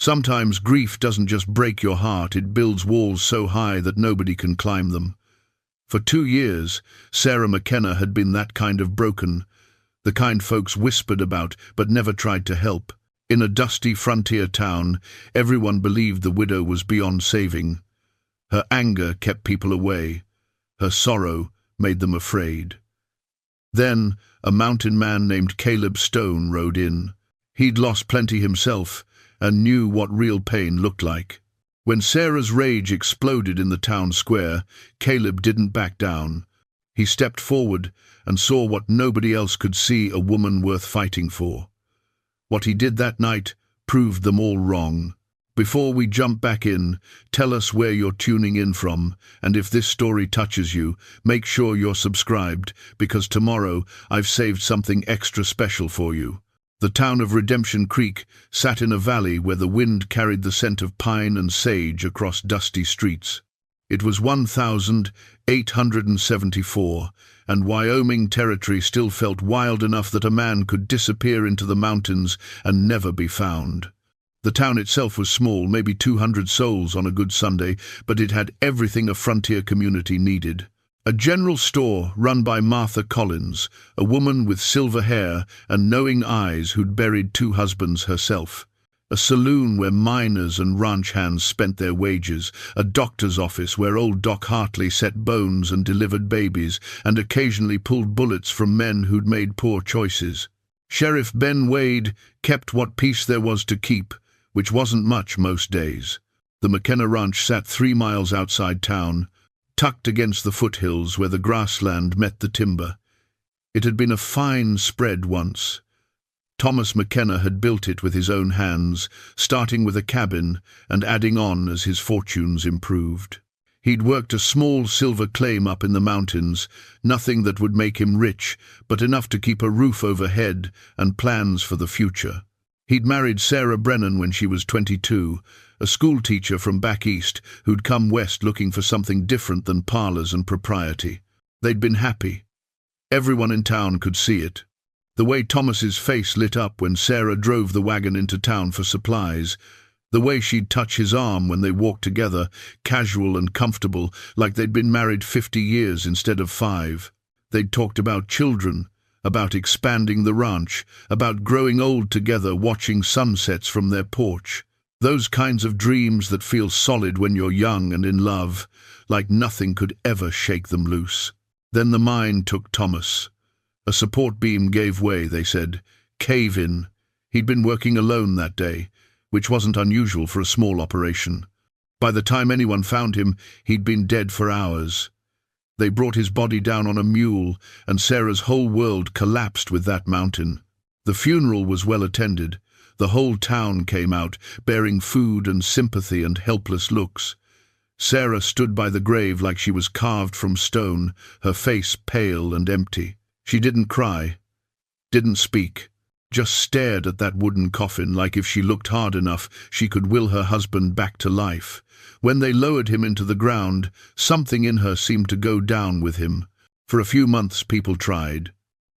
Sometimes grief doesn't just break your heart, it builds walls so high that nobody can climb them. For 2 years, Sarah McKenna had been that kind of broken, the kind folks whispered about but never tried to help. In a dusty frontier town, everyone believed the widow was beyond saving. Her anger kept people away. Her sorrow made them afraid. Then, a mountain man named Caleb Stone rode in. He'd lost plenty himself and knew what real pain looked like. When Sarah's rage exploded in the town square, Caleb didn't back down. He stepped forward and saw what nobody else could see, a woman worth fighting for. What he did that night proved them all wrong. Before we jump back in, tell us where you're tuning in from, and if this story touches you, make sure you're subscribed, because tomorrow I've saved something extra special for you. The town of Redemption Creek sat in a valley where the wind carried the scent of pine and sage across dusty streets. It was 1874, and Wyoming territory still felt wild enough that a man could disappear into the mountains and never be found. The town itself was small, maybe 200 souls on a good Sunday, but it had everything a frontier community needed. A general store run by Martha Collins, a woman with silver hair and knowing eyes who'd buried 2 husbands herself. A saloon where miners and ranch hands spent their wages, a doctor's office where old Doc Hartley set bones and delivered babies, and occasionally pulled bullets from men who'd made poor choices. Sheriff Ben Wade kept what peace there was to keep, which wasn't much most days. The McKenna Ranch sat 3 miles outside town, tucked against the foothills where the grassland met the timber. It had been a fine spread once. Thomas McKenna had built it with his own hands, starting with a cabin and adding on as his fortunes improved. He'd worked a small silver claim up in the mountains, nothing that would make him rich, but enough to keep a roof overhead and plans for the future. He'd married Sarah Brennan when she was 22, a schoolteacher from back east who'd come west looking for something different than parlors and propriety. They'd been happy. Everyone in town could see it. The way Thomas's face lit up when Sarah drove the wagon into town for supplies, the way she'd touch his arm when they walked together, casual and comfortable, like they'd been married 50 years instead of 5. They'd talked about children, about expanding the ranch, about growing old together, watching sunsets from their porch. Those kinds of dreams that feel solid when you're young and in love, like nothing could ever shake them loose. Then the mine took Thomas. A support beam gave way, they said. Cave in. He'd been working alone that day, which wasn't unusual for a small operation. By the time anyone found him, he'd been dead for hours. They brought his body down on a mule, and Sarah's whole world collapsed with that mountain. The funeral was well attended. The whole town came out, bearing food and sympathy and helpless looks. Sarah stood by the grave like she was carved from stone, her face pale and empty. She didn't cry, didn't speak, just stared at that wooden coffin like if she looked hard enough she could will her husband back to life. When they lowered him into the ground, something in her seemed to go down with him. For a few months people tried.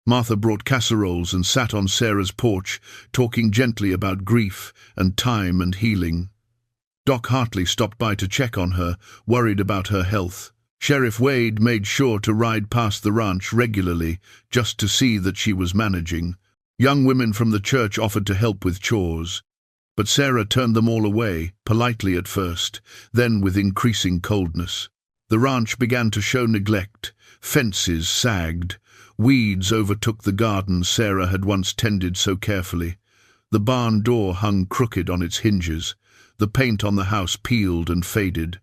Martha brought casseroles and sat on Sarah's porch, talking gently about grief and time and healing. Doc Hartley stopped by to check on her, worried about her health. Sheriff Wade made sure to ride past the ranch regularly, just to see that she was managing. Young women from the church offered to help with chores. But Sarah turned them all away, politely at first, then with increasing coldness. The ranch began to show neglect. Fences sagged. Weeds overtook the garden Sarah had once tended so carefully. The barn door hung crooked on its hinges. The paint on the house peeled and faded.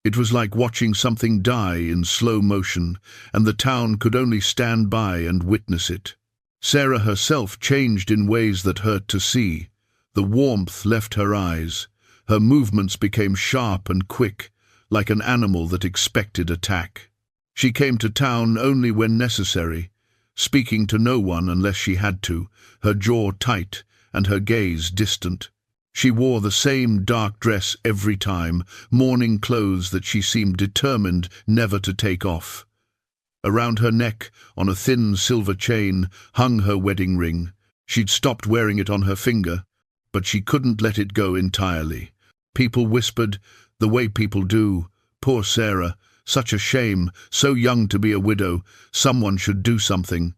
It was like watching something die in slow motion, and the town could only stand by and witness it. Sarah herself changed in ways that hurt to see. The warmth left her eyes. Her movements became sharp and quick, like an animal that expected attack. She came to town only when necessary, speaking to no one unless she had to, her jaw tight and her gaze distant. She wore the same dark dress every time, mourning clothes that she seemed determined never to take off. Around her neck, on a thin silver chain, hung her wedding ring. She'd stopped wearing it on her finger, but she couldn't let it go entirely. People whispered, the way people do, poor Sarah, such a shame, so young to be a widow, someone should do something.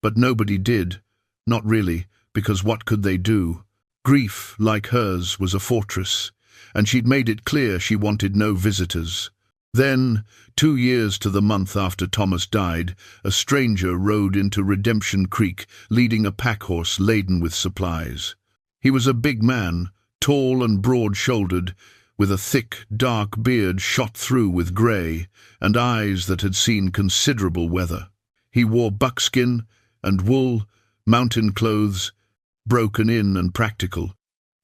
But nobody did, not really, because what could they do? Grief, like hers, was a fortress, and she'd made it clear she wanted no visitors. Then, 2 years to the month after Thomas died, a stranger rode into Redemption Creek, leading a pack-horse laden with supplies. He was a big man, tall and broad-shouldered, with a thick, dark beard shot through with grey, and eyes that had seen considerable weather. He wore buckskin and wool, mountain clothes, broken in and practical.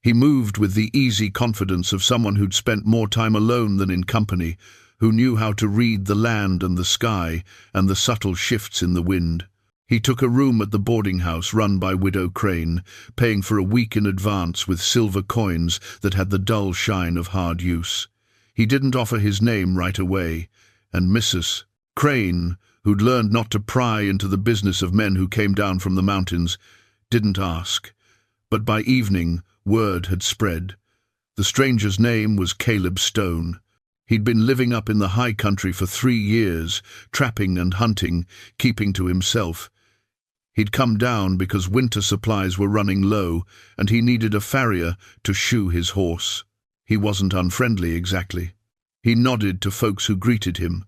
He moved with the easy confidence of someone who'd spent more time alone than in company, who knew how to read the land and the sky and the subtle shifts in the wind. He took a room at the boarding house run by Widow Crane, paying for a week in advance with silver coins that had the dull shine of hard use. He didn't offer his name right away, and Mrs. Crane, who'd learned not to pry into the business of men who came down from the mountains, didn't ask. But by evening, word had spread. The stranger's name was Caleb Stone. He'd been living up in the high country for 3 years, trapping and hunting, keeping to himself. He'd come down because winter supplies were running low, and he needed a farrier to shoe his horse. He wasn't unfriendly exactly. He nodded to folks who greeted him,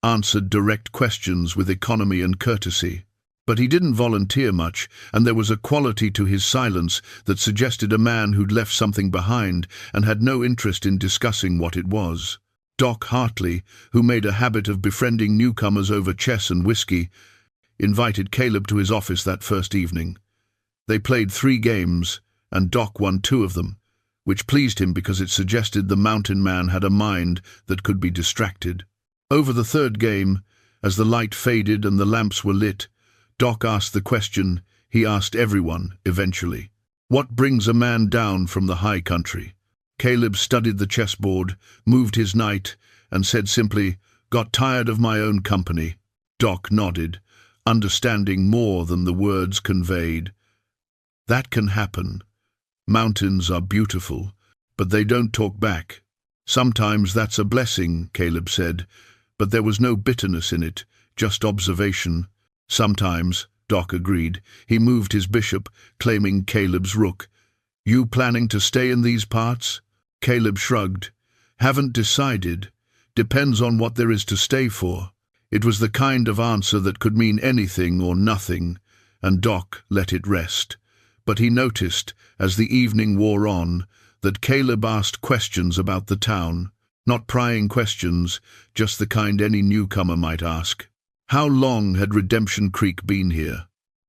answered direct questions with economy and courtesy. But he didn't volunteer much, and there was a quality to his silence that suggested a man who'd left something behind and had no interest in discussing what it was. Doc Hartley, who made a habit of befriending newcomers over chess and whiskey, invited Caleb to his office that first evening. They played 3 games, and Doc won 2 of them, which pleased him because it suggested the mountain man had a mind that could be distracted. Over the 3rd game, as the light faded and the lamps were lit, Doc asked the question he asked everyone eventually. What brings a man down from the high country? Caleb studied the chessboard, moved his knight, and said simply, "Got tired of my own company." Doc nodded, understanding more than the words conveyed. That can happen. Mountains are beautiful, but they don't talk back. Sometimes that's a blessing, Caleb said, but there was no bitterness in it, just observation. Sometimes, Doc agreed. He moved his bishop, claiming Caleb's rook. You planning to stay in these parts? Caleb shrugged. Haven't decided. Depends on what there is to stay for. It was the kind of answer that could mean anything or nothing, and Doc let it rest. But he noticed, as the evening wore on, that Caleb asked questions about the town. Not prying questions, just the kind any newcomer might ask. How long had Redemption Creek been here?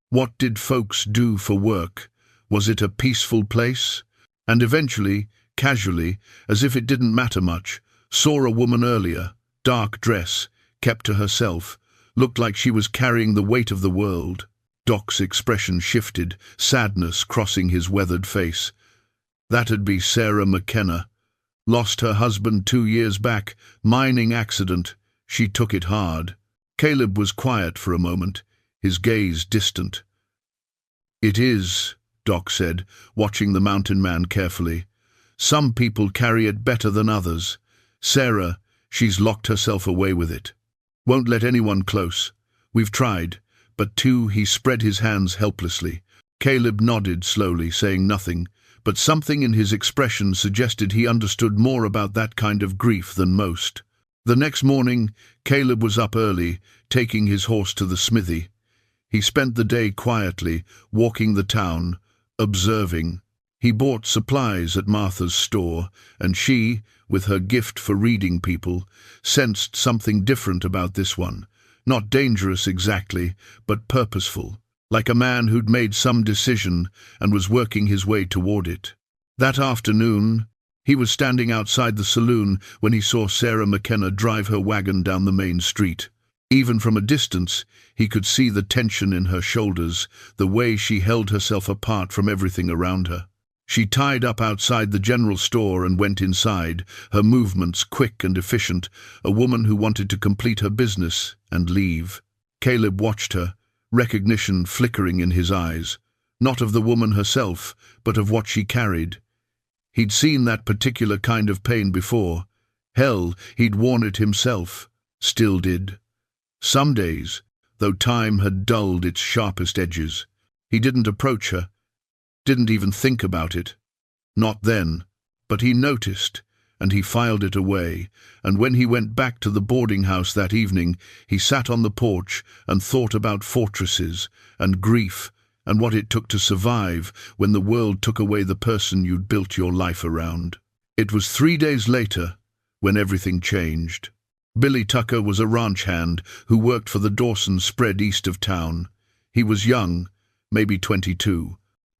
What did folks do for work? Was it a peaceful place? And eventually, casually, as if it didn't matter much, saw a woman earlier, dark dress, kept to herself, looked like she was carrying the weight of the world. Doc's expression shifted, sadness crossing his weathered face. That'd be Sarah McKenna. Lost her husband 2 years back, mining accident. She took it hard. Caleb was quiet for a moment, his gaze distant. It is, Doc said, watching the mountain man carefully. Some people carry it better than others. Sarah, she's locked herself away with it. Won't let anyone close. We've tried, but he spread his hands helplessly. Caleb nodded slowly, saying nothing, but something in his expression suggested he understood more about that kind of grief than most. The next morning, Caleb was up early, taking his horse to the smithy. He spent the day quietly, walking the town, observing. He bought supplies at Martha's store, and she, with her gift for reading people, sensed something different about this one. Not dangerous exactly, but purposeful, like a man who'd made some decision and was working his way toward it. That afternoon, he was standing outside the saloon when he saw Sarah McKenna drive her wagon down the main street. Even from a distance, he could see the tension in her shoulders, the way she held herself apart from everything around her. She tied up outside the general store and went inside, her movements quick and efficient, a woman who wanted to complete her business and leave. Caleb watched her, recognition flickering in his eyes. Not of the woman herself, but of what she carried. He'd seen that particular kind of pain before. Hell, he'd worn it himself. Still did. Some days, though time had dulled its sharpest edges, he didn't approach her, didn't even think about it. Not then, but he noticed, and he filed it away, and when he went back to the boarding house that evening, he sat on the porch and thought about fortresses, and grief, and what it took to survive when the world took away the person you'd built your life around. It was 3 days later when everything changed. Billy Tucker was a ranch hand who worked for the Dawson spread east of town. He was young, maybe 22,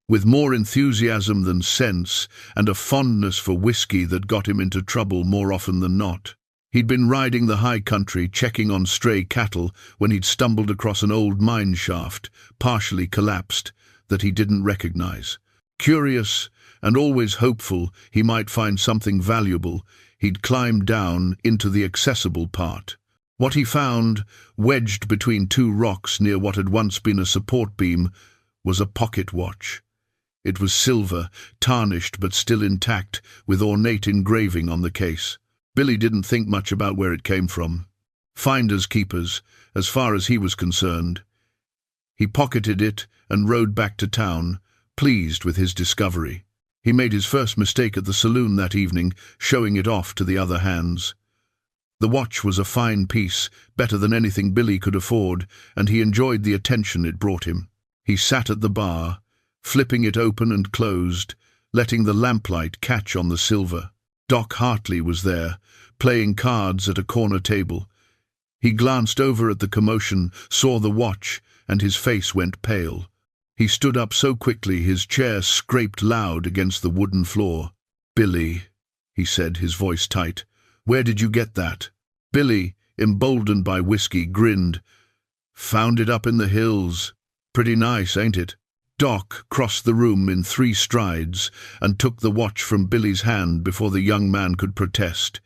with more enthusiasm than sense and a fondness for whiskey that got him into trouble more often than not. He'd been riding the high country checking on stray cattle when he'd stumbled across an old mine shaft, partially collapsed, that he didn't recognize. Curious and always hopeful he might find something valuable, he'd climbed down into the accessible part. What he found, wedged between two rocks near what had once been a support beam, was a pocket watch. It was silver, tarnished but still intact, with ornate engraving on the case. Billy didn't think much about where it came from. Finders keepers, as far as he was concerned. He pocketed it and rode back to town, pleased with his discovery. He made his first mistake at the saloon that evening, showing it off to the other hands. The watch was a fine piece, better than anything Billy could afford, and he enjoyed the attention it brought him. He sat at the bar, flipping it open and closed, letting the lamplight catch on the silver. Doc Hartley was there, playing cards at a corner table. He glanced over at the commotion, saw the watch, and his face went pale. He stood up so quickly his chair scraped loud against the wooden floor. "Billy," he said, his voice tight, "where did you get that?" Billy, emboldened by whiskey, grinned. "Found it up in the hills. Pretty nice, ain't it?" Doc crossed the room in 3 strides and took the watch from Billy's hand before the young man could protest.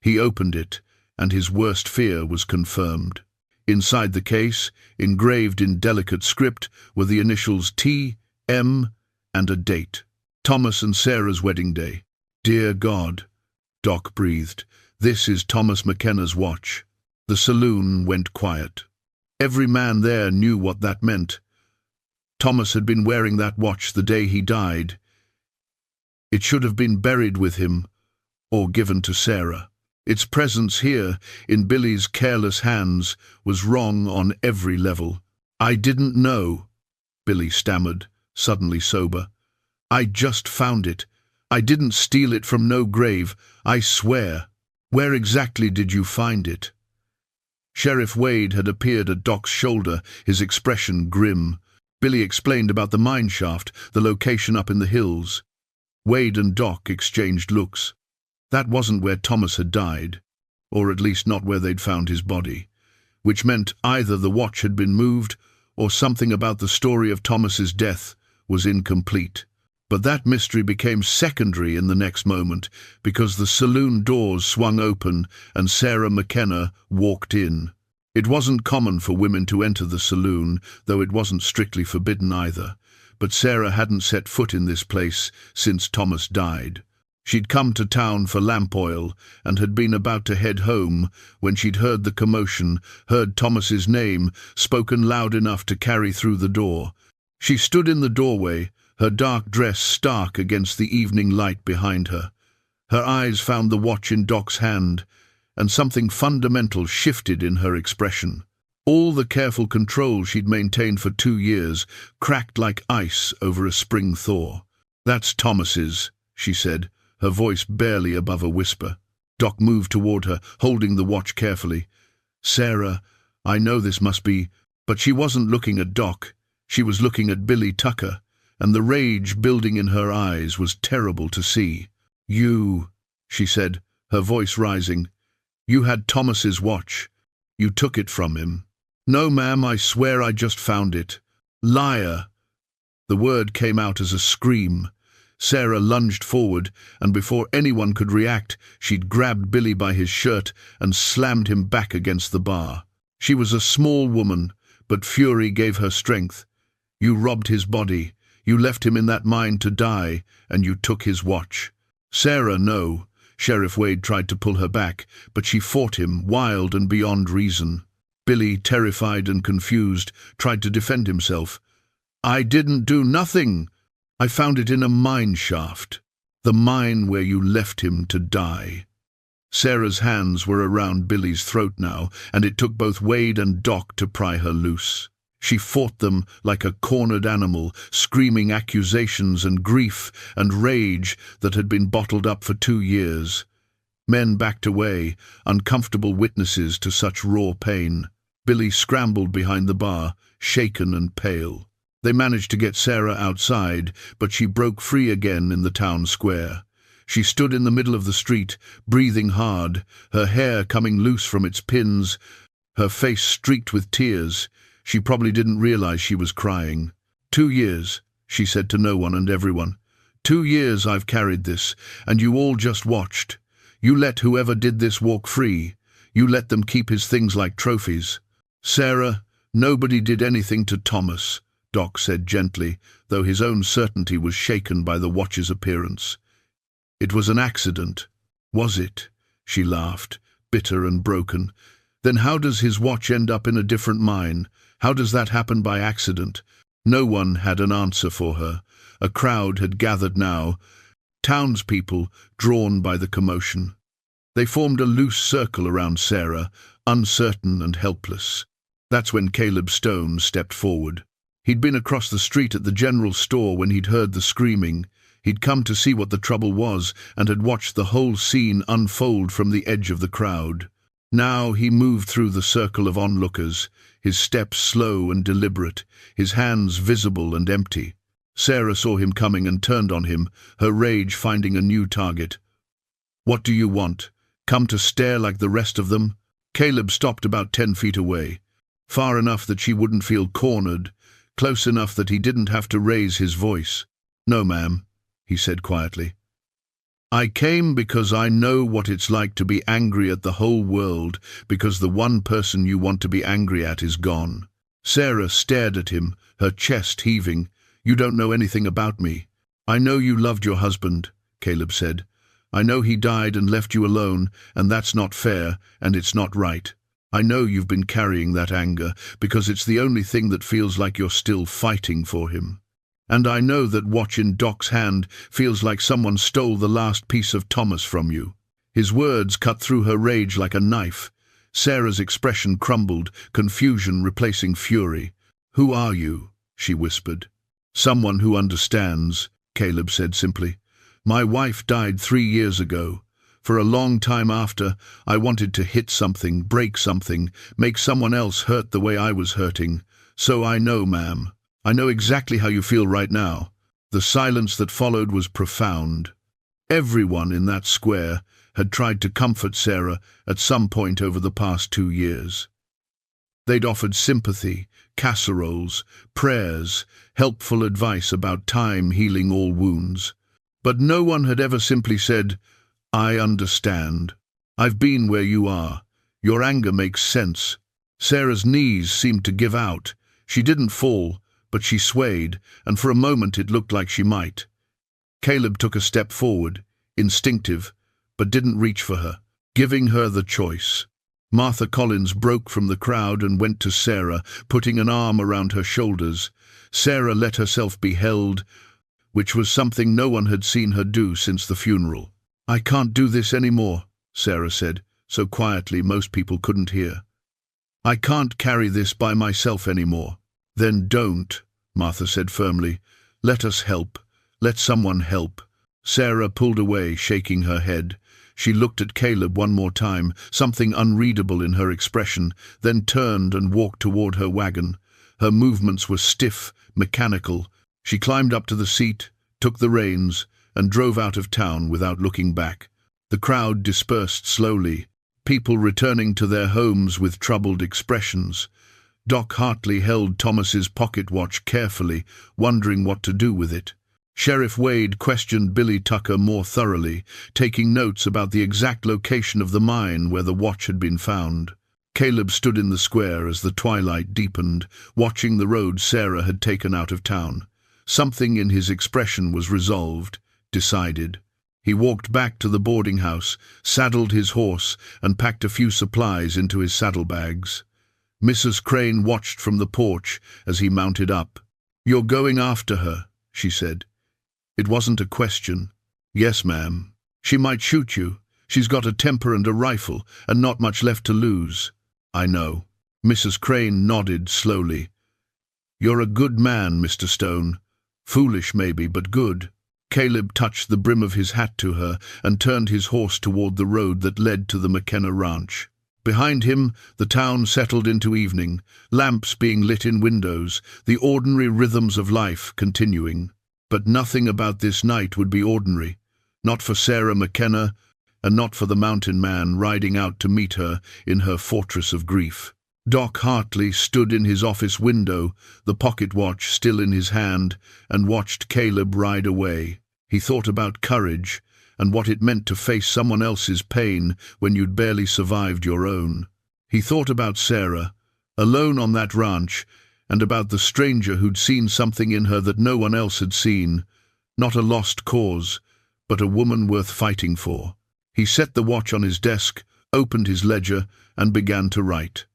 He opened it, and his worst fear was confirmed. Inside the case, engraved in delicate script, were the initials T.M. and a date. Thomas and Sarah's wedding day. "Dear God," Doc breathed, "this is Thomas McKenna's watch." The saloon went quiet. Every man there knew what that meant. Thomas had been wearing that watch the day he died. It should have been buried with him, or given to Sarah. Its presence here, in Billy's careless hands, was wrong on every level. "I didn't know," Billy stammered, suddenly sober. "I just found it. I didn't steal it from no grave, I swear." "Where exactly did you find it?" Sheriff Wade had appeared at Doc's shoulder, his expression grim. Billy explained about the mine shaft, the location up in the hills. Wade and Doc exchanged looks. That wasn't where Thomas had died, or at least not where they'd found his body, which meant either the watch had been moved or something about the story of Thomas's death was incomplete. But that mystery became secondary in the next moment, because the saloon doors swung open and Sarah McKenna walked in. It wasn't common for women to enter the saloon, though it wasn't strictly forbidden either, but Sarah hadn't set foot in this place since Thomas died. She'd come to town for lamp oil and had been about to head home when she'd heard the commotion, heard Thomas's name, spoken loud enough to carry through the door. She stood in the doorway, her dark dress stark against the evening light behind her. Her eyes found the watch in Doc's hand, and something fundamental shifted in her expression. All the careful control she'd maintained for 2 years cracked like ice over a spring thaw. "That's Thomas's," she said, her voice barely above a whisper. Doc moved toward her, holding the watch carefully. "Sarah, I know this must be—" But she wasn't looking at Doc. She was looking at Billy Tucker, and the rage building in her eyes was terrible to see. "You," she said, her voice rising, "you had Thomas's watch. You took it from him." "No, ma'am, I swear I just found it." "Liar!" The word came out as a scream. Sarah lunged forward, and before anyone could react, she'd grabbed Billy by his shirt and slammed him back against the bar. She was a small woman, but fury gave her strength. You robbed his body. You left him in that mine to die, and you took his watch." "Sarah, no." Sheriff Wade tried to pull her back, but she fought him, wild and beyond reason. Billy, terrified and confused, tried to defend himself. "I didn't do nothing. I found it in a mine shaft. The mine where you left him to die." Sarah's hands were around Billy's throat now, and it took both Wade and Doc to pry her loose. She fought them like a cornered animal, screaming accusations and grief and rage that had been bottled up for 2 years. Men backed away, uncomfortable witnesses to such raw pain. Billy scrambled behind the bar, shaken and pale. They managed to get Sarah outside, but she broke free again in the town square. She stood in the middle of the street, breathing hard, her hair coming loose from its pins, her face streaked with tears. She probably didn't realize she was crying. 2 years, she said to no one and everyone. 2 years I've carried this, and you all just watched. You let whoever did this walk free. You let them keep his things like trophies. Sarah, nobody did anything to Thomas, Doc said gently, though his own certainty was shaken by the watch's appearance. It was an accident. Was it? She laughed, bitter and broken. Then how does his watch end up in a different mine? How does that happen by accident? No one had an answer for her. A crowd had gathered now, townspeople drawn by the commotion. They formed a loose circle around Sarah, uncertain and helpless. That's when Caleb Stone stepped forward. He'd been across the street at the general store when he'd heard the screaming. He'd come to see what the trouble was and had watched the whole scene unfold from the edge of the crowd. Now he moved through the circle of onlookers, his steps slow and deliberate, his hands visible and empty. Sarah saw him coming and turned on him, her rage finding a new target. "What do you want? Come to stare like the rest of them?" Caleb stopped about 10 feet away, far enough that she wouldn't feel cornered, close enough that he didn't have to raise his voice. "No, ma'am," he said quietly. "I came because I know what it's like to be angry at the whole world because the one person you want to be angry at is gone." Sarah stared at him, her chest heaving. "You don't know anything about me." "I know you loved your husband," Caleb said. "I know he died and left you alone, and that's not fair, and it's not right. I know you've been carrying that anger, because it's the only thing that feels like you're still fighting for him. And I know that watch in Doc's hand feels like someone stole the last piece of Thomas from you." His words cut through her rage like a knife. Sarah's expression crumbled, confusion replacing fury. "Who are you?" she whispered. "Someone who understands," Caleb said simply. "My wife died 3 years ago. For a long time after, I wanted to hit something, break something, make someone else hurt the way I was hurting. So I know, ma'am. I know exactly how you feel right now." The silence that followed was profound. Everyone in that square had tried to comfort Sarah at some point over the past 2 years. They'd offered sympathy, casseroles, prayers, helpful advice about time healing all wounds. But no one had ever simply said, "I understand. I've been where you are. Your anger makes sense." Sarah's knees seemed to give out. She didn't fall, but she swayed, and for a moment it looked like she might. Caleb took a step forward, instinctive, but didn't reach for her, giving her the choice. Martha Collins broke from the crowd and went to Sarah, putting an arm around her shoulders. Sarah let herself be held, which was something no one had seen her do since the funeral. "I can't do this anymore," Sarah said, so quietly most people couldn't hear. "I can't carry this by myself anymore." "Then don't," Martha said firmly. "Let us help. Let someone help." Sarah pulled away, shaking her head. She looked at Caleb one more time, something unreadable in her expression, then turned and walked toward her wagon. Her movements were stiff, mechanical. She climbed up to the seat, took the reins, and drove out of town without looking back. The crowd dispersed slowly, people returning to their homes with troubled expressions. Doc Hartley held Thomas's pocket watch carefully, wondering what to do with it. Sheriff Wade questioned Billy Tucker more thoroughly, taking notes about the exact location of the mine where the watch had been found. Caleb stood in the square as the twilight deepened, watching the road Sarah had taken out of town. Something in his expression was resolved, decided. He walked back to the boarding house, saddled his horse, and packed a few supplies into his saddlebags. Mrs. Crane watched from the porch as he mounted up. "You're going after her," she said. It wasn't a question. "Yes, ma'am. She might shoot you. She's got a temper and a rifle, and not much left to lose." "I know." Mrs. Crane nodded slowly. "You're a good man, Mr. Stone. Foolish, maybe, but good." Caleb touched the brim of his hat to her and turned his horse toward the road that led to the McKenna ranch. Behind him, the town settled into evening, lamps being lit in windows, the ordinary rhythms of life continuing. But nothing about this night would be ordinary. Not for Sarah McKenna, and not for the mountain man riding out to meet her in her fortress of grief. Doc Hartley stood in his office window, the pocket watch still in his hand, and watched Caleb ride away. He thought about courage, and what it meant to face someone else's pain when you'd barely survived your own. He thought about Sarah, alone on that ranch, and about the stranger who'd seen something in her that no one else had seen. Not a lost cause, but a woman worth fighting for. He set the watch on his desk, opened his ledger, and began to write.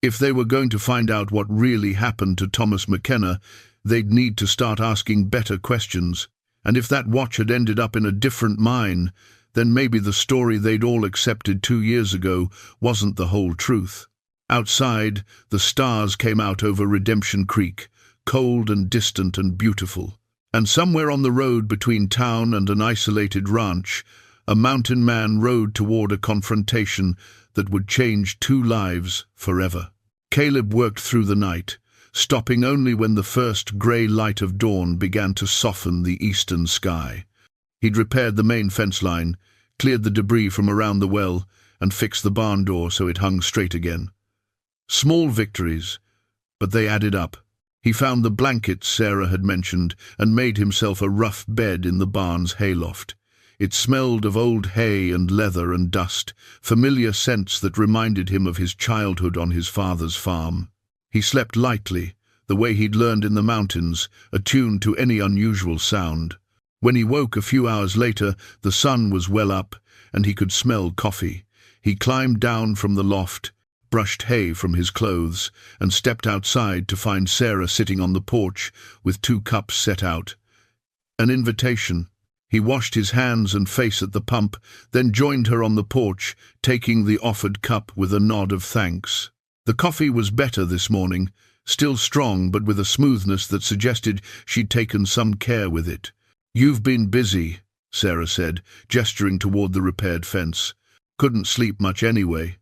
If they were going to find out what really happened to Thomas McKenna, they'd need to start asking better questions. And if that watch had ended up in a different mine, then maybe the story they'd all accepted 2 years ago wasn't the whole truth. Outside, the stars came out over Redemption Creek, cold and distant and beautiful. And somewhere on the road between town and an isolated ranch, a mountain man rode toward a confrontation that would change 2 lives forever. Caleb worked through the night, stopping only when the first grey light of dawn began to soften the eastern sky. He'd repaired the main fence line, cleared the debris from around the well, and fixed the barn door so it hung straight again. Small victories, but they added up. He found the blankets Sarah had mentioned and made himself a rough bed in the barn's hayloft. It smelled of old hay and leather and dust, familiar scents that reminded him of his childhood on his father's farm. He slept lightly, the way he'd learned in the mountains, attuned to any unusual sound. When he woke a few hours later, the sun was well up, and he could smell coffee. He climbed down from the loft, brushed hay from his clothes, and stepped outside to find Sarah sitting on the porch with 2 cups set out. An invitation. He washed his hands and face at the pump, then joined her on the porch, taking the offered cup with a nod of thanks. The coffee was better this morning, still strong but with a smoothness that suggested she'd taken some care with it. "You've been busy," Sarah said, gesturing toward the repaired fence. "Couldn't sleep much anyway."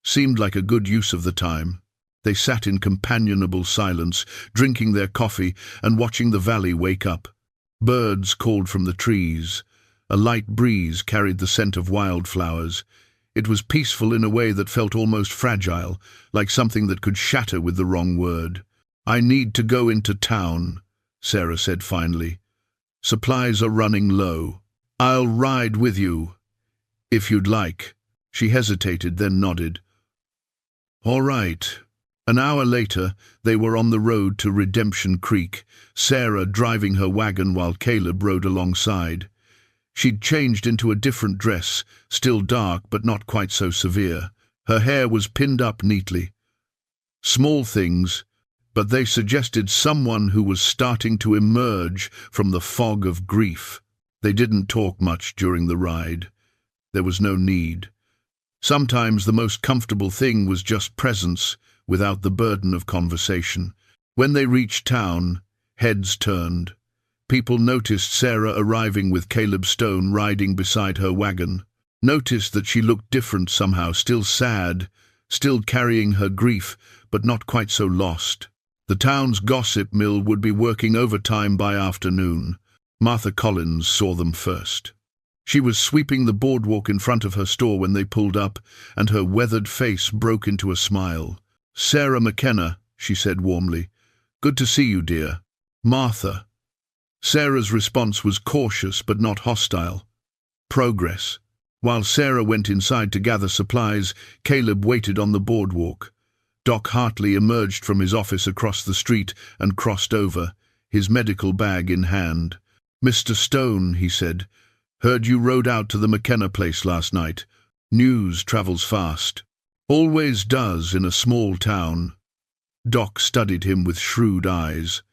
Seemed like a good use of the time. They sat in companionable silence, drinking their coffee and watching the valley wake up. Birds called from the trees. A light breeze carried the scent of wildflowers. It was peaceful in a way that felt almost fragile, like something that could shatter with the wrong word. "I need to go into town," Sarah said finally. "Supplies are running low. I'll ride with you, if you'd like." She hesitated, then nodded. "All right." An hour later, they were on the road to Redemption Creek, Sarah driving her wagon while Caleb rode alongside. She'd changed into a different dress, still dark but not quite so severe. Her hair was pinned up neatly. Small things, but they suggested someone who was starting to emerge from the fog of grief. They didn't talk much during the ride. There was no need. Sometimes the most comfortable thing was just presence, without the burden of conversation. When they reached town, heads turned. People noticed Sarah arriving with Caleb Stone riding beside her wagon. Noticed that she looked different somehow, still sad, still carrying her grief, but not quite so lost. The town's gossip mill would be working overtime by afternoon. Martha Collins saw them first. She was sweeping the boardwalk in front of her store when they pulled up, and her weathered face broke into a smile. "Sarah McKenna," she said warmly. "Good to see you, dear." "Martha." Sarah's response was cautious but not hostile. "Progress. While Sarah went inside to gather supplies, Caleb waited on the boardwalk. Doc Hartley emerged from his office across the street and crossed over, his medical bag in hand. "Mr. Stone," he said, "heard you rode out to the McKenna place last night. News travels fast. Always does in a small town." Doc studied him with shrewd eyes.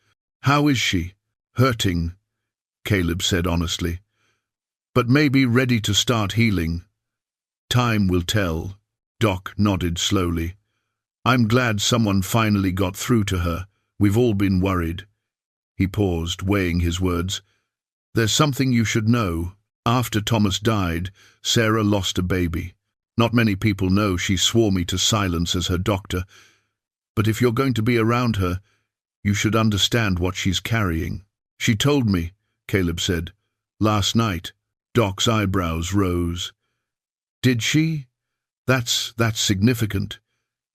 "How is she?" "Hurting," Caleb said honestly. "But maybe ready to start healing. Time will tell." Doc nodded slowly. "I'm glad someone finally got through to her. We've all been worried." He paused, weighing his words. "There's something you should know. After Thomas died, Sarah lost a baby. Not many people know she swore me to silence as her doctor. But if you're going to be around her, you should understand what she's carrying." "She told me," Caleb said. "Last night." Doc's eyebrows rose. "Did she? That's significant.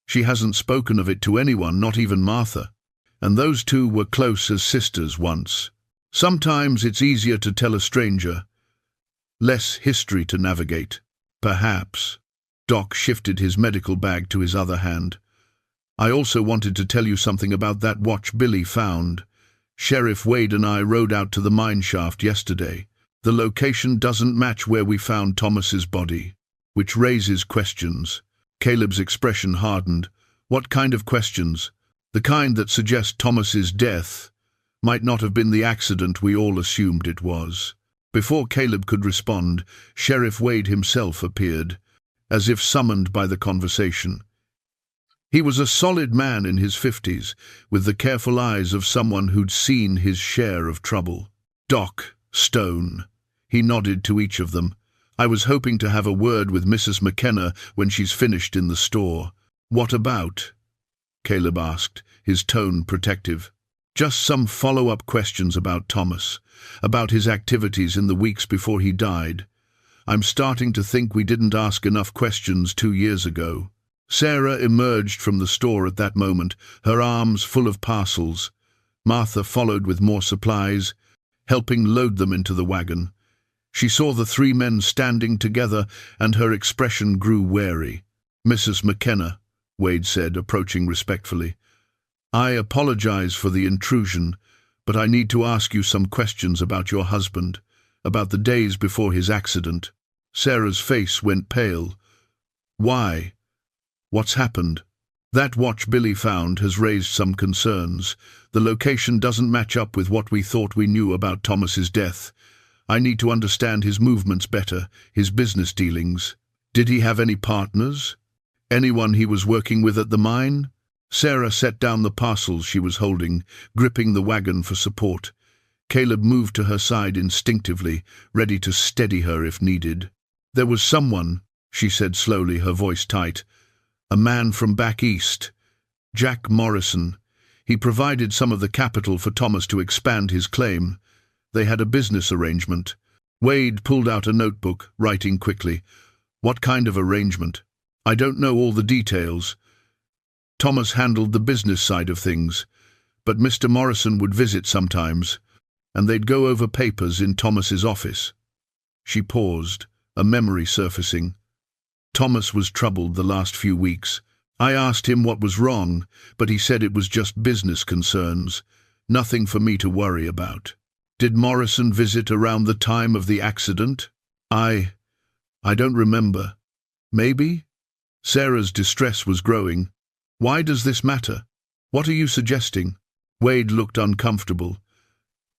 She hasn't spoken of it to anyone, not even Martha. And those two were close as sisters once. Sometimes it's easier to tell a stranger. Less history to navigate. Perhaps." Doc shifted his medical bag to his other hand. "I also wanted to tell you something about that watch Billy found. Sheriff Wade and I rode out to the mine shaft yesterday. The location doesn't match where we found Thomas's body, which raises questions." Caleb's expression hardened. "What kind of questions?" "The kind that suggest Thomas's death might not have been the accident we all assumed it was." Before Caleb could respond, Sheriff Wade himself appeared, as if summoned by the conversation. He was a solid man in his 50s, with the careful eyes of someone who'd seen his share of trouble. "Doc, Stone." He nodded to each of them. "I was hoping to have a word with Mrs. McKenna when she's finished in the store." "What about?" Caleb asked, his tone protective. "Just some follow-up questions about Thomas, about his activities in the weeks before he died. I'm starting to think we didn't ask enough questions 2 years ago." Sarah emerged from the store at that moment, her arms full of parcels. Martha followed with more supplies, helping load them into the wagon. She saw the 3 men standing together, and her expression grew wary. "Mrs. McKenna," Wade said, approaching respectfully, "I apologize for the intrusion, but I need to ask you some questions about your husband, about the days before his accident." Sarah's face went pale. "Why? What's happened?" "That watch Billy found has raised some concerns. The location doesn't match up with what we thought we knew about Thomas's death. I need to understand his movements better, his business dealings. Did he have any partners? Anyone he was working with at the mine?" Sarah set down the parcels she was holding, gripping the wagon for support. Caleb moved to her side instinctively, ready to steady her if needed. "There was someone," she said slowly, her voice tight. "A man from back east. Jack Morrison. He provided some of the capital for Thomas to expand his claim. They had a business arrangement." Wade pulled out a notebook, writing quickly. "What kind of arrangement?" "I don't know all the details. Thomas handled the business side of things, but Mr. Morrison would visit sometimes, and they'd go over papers in Thomas's office." She paused, a memory surfacing. "Thomas was troubled the last few weeks. I asked him what was wrong, but he said it was just business concerns, nothing for me to worry about." "Did Morrison visit around the time of the accident?" I don't remember. Maybe?" Sarah's distress was growing. "Why does this matter? What are you suggesting?" Wade looked uncomfortable.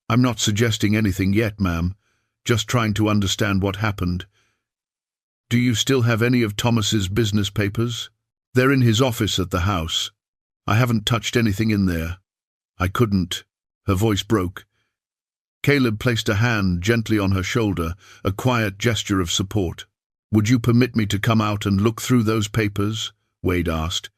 "I'm not suggesting anything yet, ma'am. Just trying to understand what happened. Do you still have any of Thomas's business papers?" "They're in his office at the house. I haven't touched anything in there." "I couldn't." Her voice broke. Caleb placed a hand gently on her shoulder, a quiet gesture of support. "Would you permit me to come out and look through those papers?" Wade asked.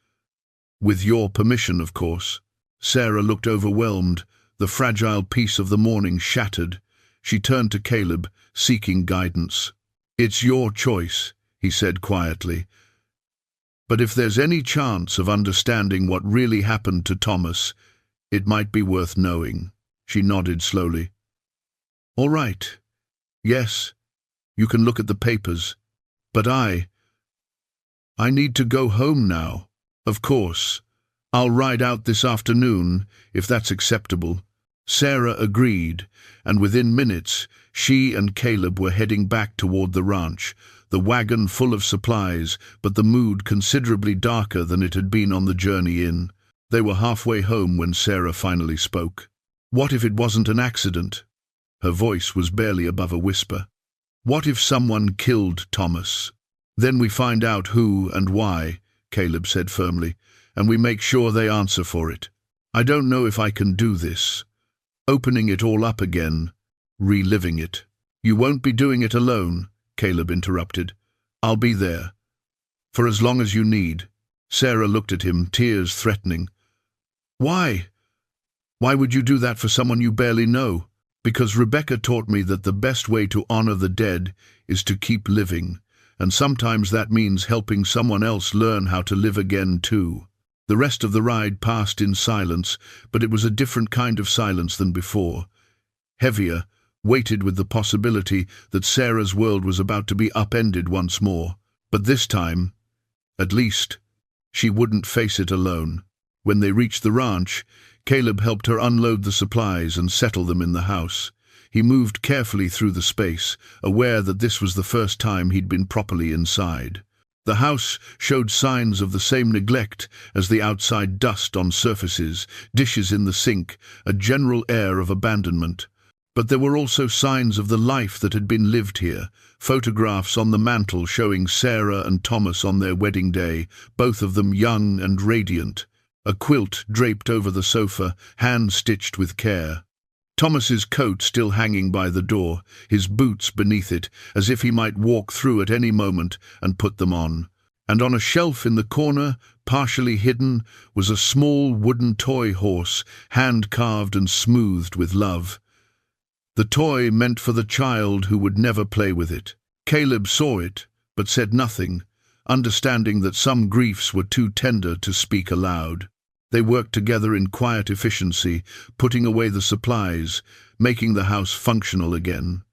"With your permission, of course." Sarah looked overwhelmed, the fragile peace of the morning shattered. She turned to Caleb, seeking guidance. "It's your choice," he said quietly. "But if there's any chance of understanding what really happened to Thomas, it might be worth knowing." She nodded slowly. "All right. Yes, you can look at the papers." But I need to go home now. Of course. I'll ride out this afternoon, if that's acceptable. Sarah agreed, and within minutes, she and Caleb were heading back toward the ranch, the wagon full of supplies, but the mood considerably darker than it had been on the journey in. They were halfway home when Sarah finally spoke. What if it wasn't an accident? Her voice was barely above a whisper. What if someone killed Thomas? Then we find out who and why, Caleb said firmly, and we make sure they answer for it. I don't know if I can do this. Opening it all up again, reliving it. You won't be doing it alone, Caleb interrupted. I'll be there. For as long as you need. Sarah looked at him, tears threatening. Why? Why would you do that for someone you barely know? Because Rebecca taught me that the best way to honor the dead is to keep living, and sometimes that means helping someone else learn how to live again too. The rest of the ride passed in silence, but it was a different kind of silence than before. Heavier, weighted with the possibility that Sarah's world was about to be upended once more. But this time, at least, she wouldn't face it alone. When they reached the ranch, Caleb helped her unload the supplies and settle them in the house. He moved carefully through the space, aware that this was the first time he'd been properly inside. The house showed signs of the same neglect as the outside: dust on surfaces, dishes in the sink, a general air of abandonment. But there were also signs of the life that had been lived here, photographs on the mantel showing Sarah and Thomas on their wedding day, both of them young and radiant. A quilt draped over the sofa, hand-stitched with care. Thomas's coat still hanging by the door, his boots beneath it, as if he might walk through at any moment and put them on. And on a shelf in the corner, partially hidden, was a small wooden toy horse, hand-carved and smoothed with love. The toy meant for the child who would never play with it. Caleb saw it, but said nothing, understanding that some griefs were too tender to speak aloud. They worked together in quiet efficiency, putting away the supplies, making the house functional again.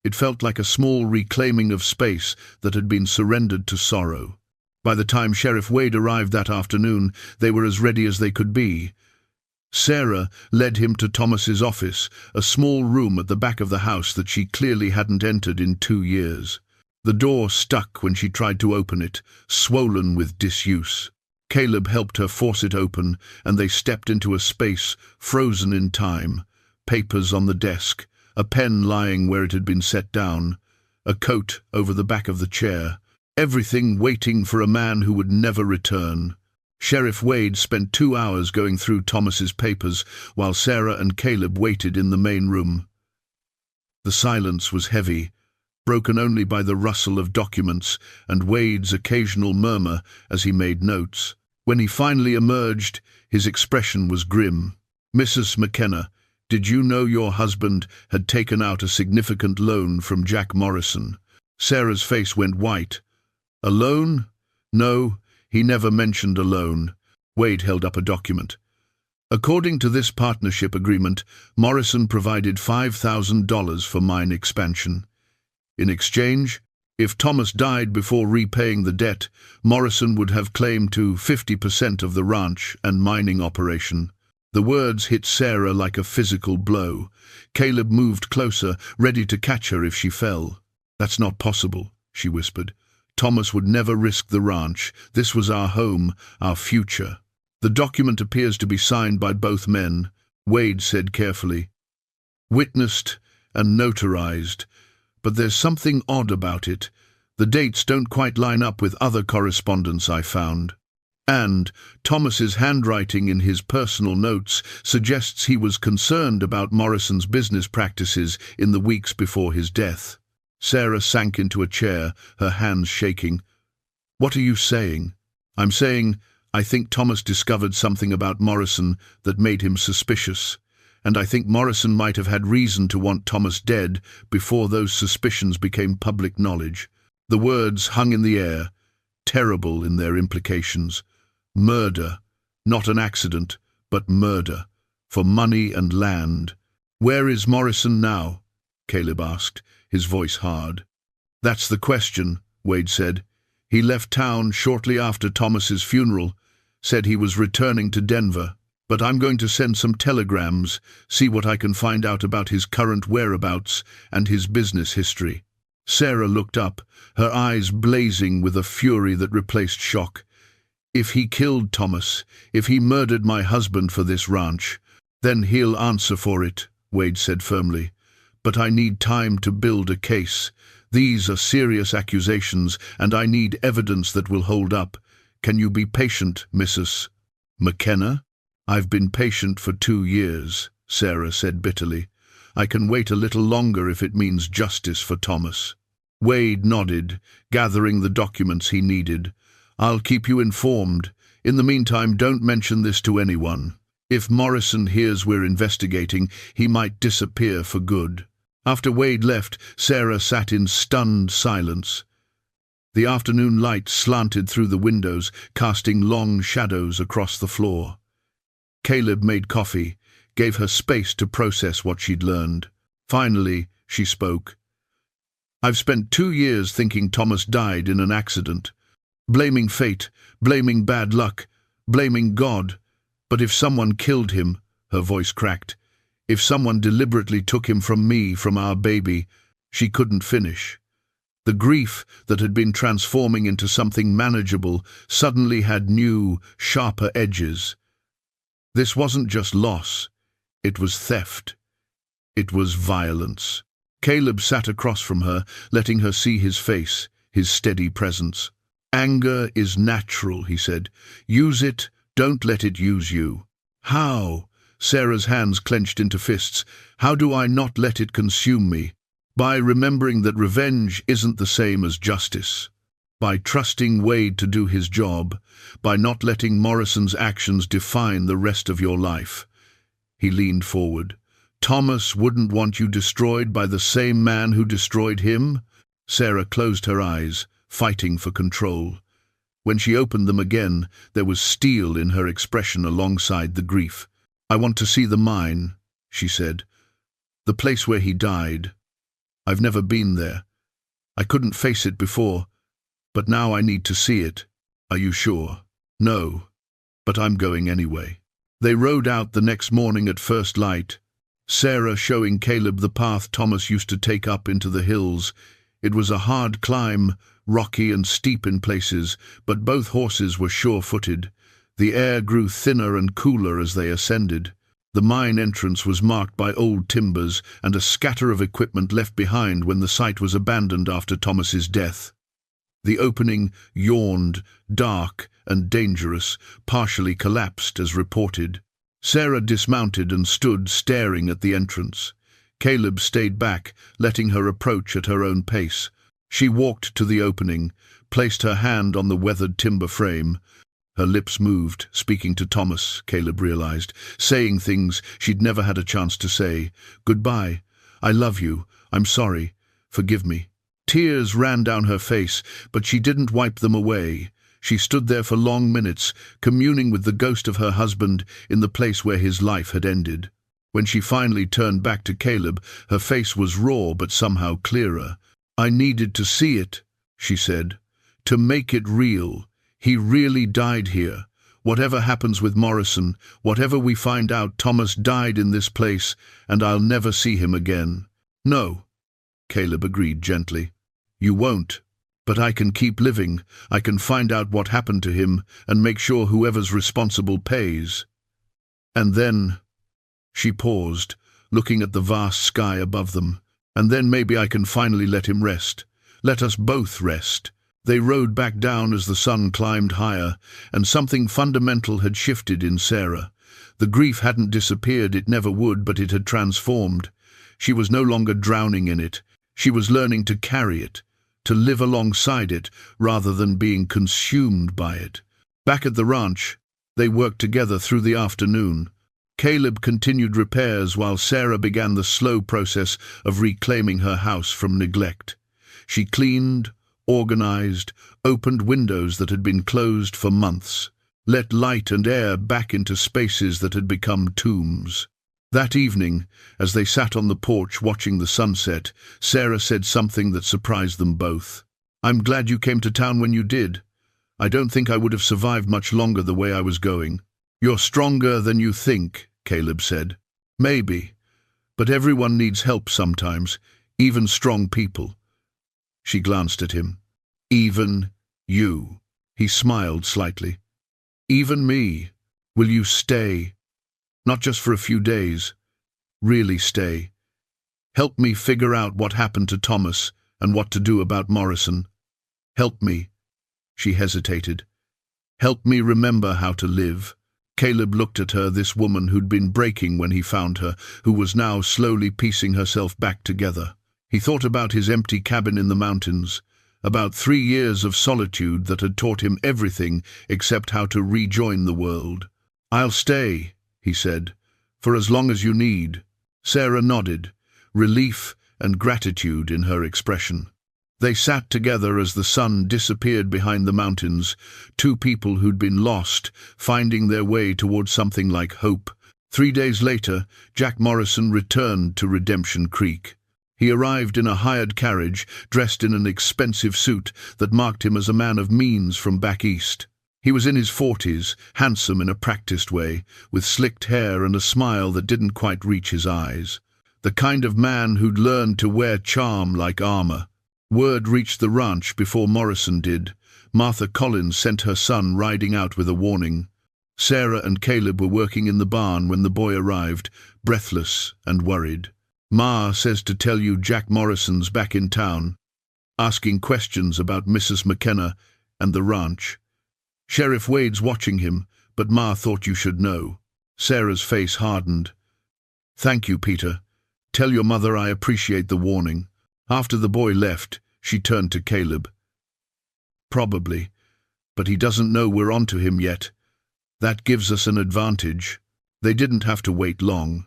It felt like a small reclaiming of space that had been surrendered to sorrow. By the time Sheriff Wade arrived that afternoon, they were as ready as they could be. Sarah led him to Thomas's office, a small room at the back of the house that she clearly hadn't entered in 2 years. The door stuck when she tried to open it, swollen with disuse. Caleb helped her force it open, and they stepped into a space frozen in time. Papers on the desk, a pen lying where it had been set down, a coat over the back of the chair, everything waiting for a man who would never return. Sheriff Wade spent 2 hours going through Thomas's papers while Sarah and Caleb waited in the main room. The silence was heavy, broken only by the rustle of documents and Wade's occasional murmur as he made notes. When he finally emerged, his expression was grim. "Mrs. McKenna, did you know your husband had taken out a significant loan from Jack Morrison?" Sarah's face went white. "A loan? No, he never mentioned a loan." Wade held up a document. "According to this partnership agreement, Morrison provided $5,000 for mine expansion. In exchange, if Thomas died before repaying the debt, Morrison would have claim to 50% of the ranch and mining operation." The words hit Sarah like a physical blow. Caleb moved closer, ready to catch her if she fell. "That's not possible," she whispered. "Thomas would never risk the ranch. This was our home, our future." "The document appears to be signed by both men," Wade said carefully. "Witnessed and notarized. But there's something odd about it. The dates don't quite line up with other correspondence I found. And Thomas's handwriting in his personal notes suggests he was concerned about Morrison's business practices in the weeks before his death." Sarah sank into a chair, her hands shaking. "What are you saying?" "I'm saying I think Thomas discovered something about Morrison that made him suspicious. And I think Morrison might have had reason to want Thomas dead before those suspicions became public knowledge." The words hung in the air, terrible in their implications. Murder, not an accident, but murder, for money and land. "Where is Morrison now?" Caleb asked, his voice hard. "That's the question," Wade said. "He left town shortly after Thomas's funeral, said he was returning to Denver. But I'm going to send some telegrams, see what I can find out about his current whereabouts and his business history." Sarah looked up, her eyes blazing with a fury that replaced shock. "If he killed Thomas, if he murdered my husband for this ranch, then he'll answer for it," Wade said firmly. "But I need time to build a case. These are serious accusations, and I need evidence that will hold up. Can you be patient, Mrs. McKenna?" "I've been patient for 2 years," Sarah said bitterly. "I can wait a little longer if it means justice for Thomas." Wade nodded, gathering the documents he needed. "I'll keep you informed. In the meantime, don't mention this to anyone. If Morrison hears we're investigating, he might disappear for good." After Wade left, Sarah sat in stunned silence. The afternoon light slanted through the windows, casting long shadows across the floor. Caleb made coffee, gave her space to process what she'd learned. Finally, she spoke. "I've spent 2 years thinking Thomas died in an accident. Blaming fate, blaming bad luck, blaming God. But if someone killed him," her voice cracked, "if someone deliberately took him from me, from our baby," she couldn't finish. The grief that had been transforming into something manageable suddenly had new, sharper edges. This wasn't just loss. It was theft. It was violence. Caleb sat across from her, letting her see his face, his steady presence. "Anger is natural," he said. "Use it, don't let it use you." "How?" Sarah's hands clenched into fists. "How do I not let it consume me?" "By remembering that revenge isn't the same as justice. By trusting Wade to do his job. By not letting Morrison's actions define the rest of your life." He leaned forward. "Thomas wouldn't want you destroyed by the same man who destroyed him?" Sarah closed her eyes, fighting for control. When she opened them again, there was steel in her expression alongside the grief. "I want to see the mine," she said. "The place where he died. I've never been there. I couldn't face it before, but now I need to see it." "Are you sure?" "No, but I'm going anyway." They rode out the next morning at first light, Sarah showing Caleb the path Thomas used to take up into the hills. It was a hard climb, rocky and steep in places, but both horses were sure-footed. The air grew thinner and cooler as they ascended. The mine entrance was marked by old timbers and a scatter of equipment left behind when the site was abandoned after Thomas's death. The opening yawned, dark and dangerous, partially collapsed as reported. Sarah dismounted and stood staring at the entrance. Caleb stayed back, letting her approach at her own pace. She walked to the opening, placed her hand on the weathered timber frame. Her lips moved, speaking to Thomas, Caleb realized, saying things she'd never had a chance to say. "Goodbye. I love you. I'm sorry. Forgive me." Tears ran down her face, but she didn't wipe them away. She stood there for long minutes, communing with the ghost of her husband in the place where his life had ended. When she finally turned back to Caleb, her face was raw but somehow clearer. "I needed to see it," she said, "to make it real. He really died here. Whatever happens with Morrison, whatever we find out, Thomas died in this place, and I'll never see him again." "No," Caleb agreed gently. "You won't. But I can keep living. I can find out what happened to him and make sure whoever's responsible pays." And then, she paused, looking at the vast sky above them. "And then maybe I can finally let him rest. Let us both rest." They rode back down as the sun climbed higher, and something fundamental had shifted in Sarah. The grief hadn't disappeared, it never would, but it had transformed. She was no longer drowning in it. She was learning to carry it, to live alongside it rather than being consumed by it. Back at the ranch, they worked together through the afternoon. Caleb continued repairs while Sarah began the slow process of reclaiming her house from neglect. She cleaned, organized, opened windows that had been closed for months, let light and air back into spaces that had become tombs. That evening, as they sat on the porch watching the sunset, Sarah said something that surprised them both. I'm glad you came to town when you did. I don't think I would have survived much longer the way I was going. You're stronger than you think, Caleb said. Maybe, but everyone needs help sometimes, even strong people. She glanced at him. Even you. He smiled slightly. Even me. Will you stay? Not just for a few days. Really stay. Help me figure out what happened to Thomas and what to do about Morrison. Help me. She hesitated. Help me remember how to live. Caleb looked at her, this woman who'd been breaking when he found her, who was now slowly piecing herself back together. He thought about his empty cabin in the mountains, about 3 years of solitude that had taught him everything except how to rejoin the world. I'll stay, he said, for as long as you need. Sarah nodded, relief and gratitude in her expression. They sat together as the sun disappeared behind the mountains, two people who'd been lost, finding their way towards something like hope. 3 days later, Jack Morrison returned to Redemption Creek. He arrived in a hired carriage, dressed in an expensive suit that marked him as a man of means from back east. He was in his 40s, handsome in a practiced way, with slicked hair and a smile that didn't quite reach his eyes. The kind of man who'd learned to wear charm like armor. Word reached the ranch before Morrison did. Martha Collins sent her son riding out with a warning. Sarah and Caleb were working in the barn when the boy arrived, breathless and worried. Ma says to tell you Jack Morrison's back in town, asking questions about Mrs. McKenna and the ranch. Sheriff Wade's watching him, but Ma thought you should know. Sarah's face hardened. Thank you, Peter. Tell your mother I appreciate the warning. After the boy left, she turned to Caleb. Probably, but he doesn't know we're onto him yet. That gives us an advantage. They didn't have to wait long.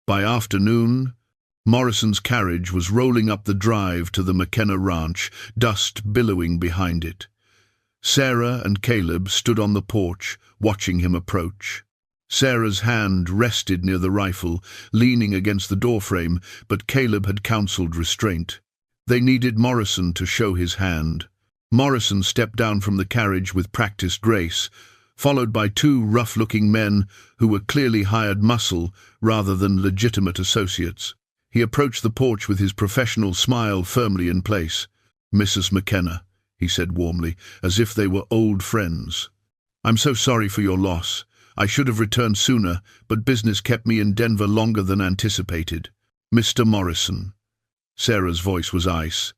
By afternoon, Morrison's carriage was rolling up the drive to the McKenna ranch, dust billowing behind it. Sarah and Caleb stood on the porch, watching him approach. Sarah's hand rested near the rifle, leaning against the doorframe, but Caleb had counseled restraint. They needed Morrison to show his hand. Morrison stepped down from the carriage with practiced grace, followed by 2 rough-looking men who were clearly hired muscle rather than legitimate associates. He approached the porch with his professional smile firmly in place. Mrs. McKenna, he said warmly, as if they were old friends. I'm so sorry for your loss. I should have returned sooner, but business kept me in Denver longer than anticipated. Mr. Morrison. Sarah's voice was ice.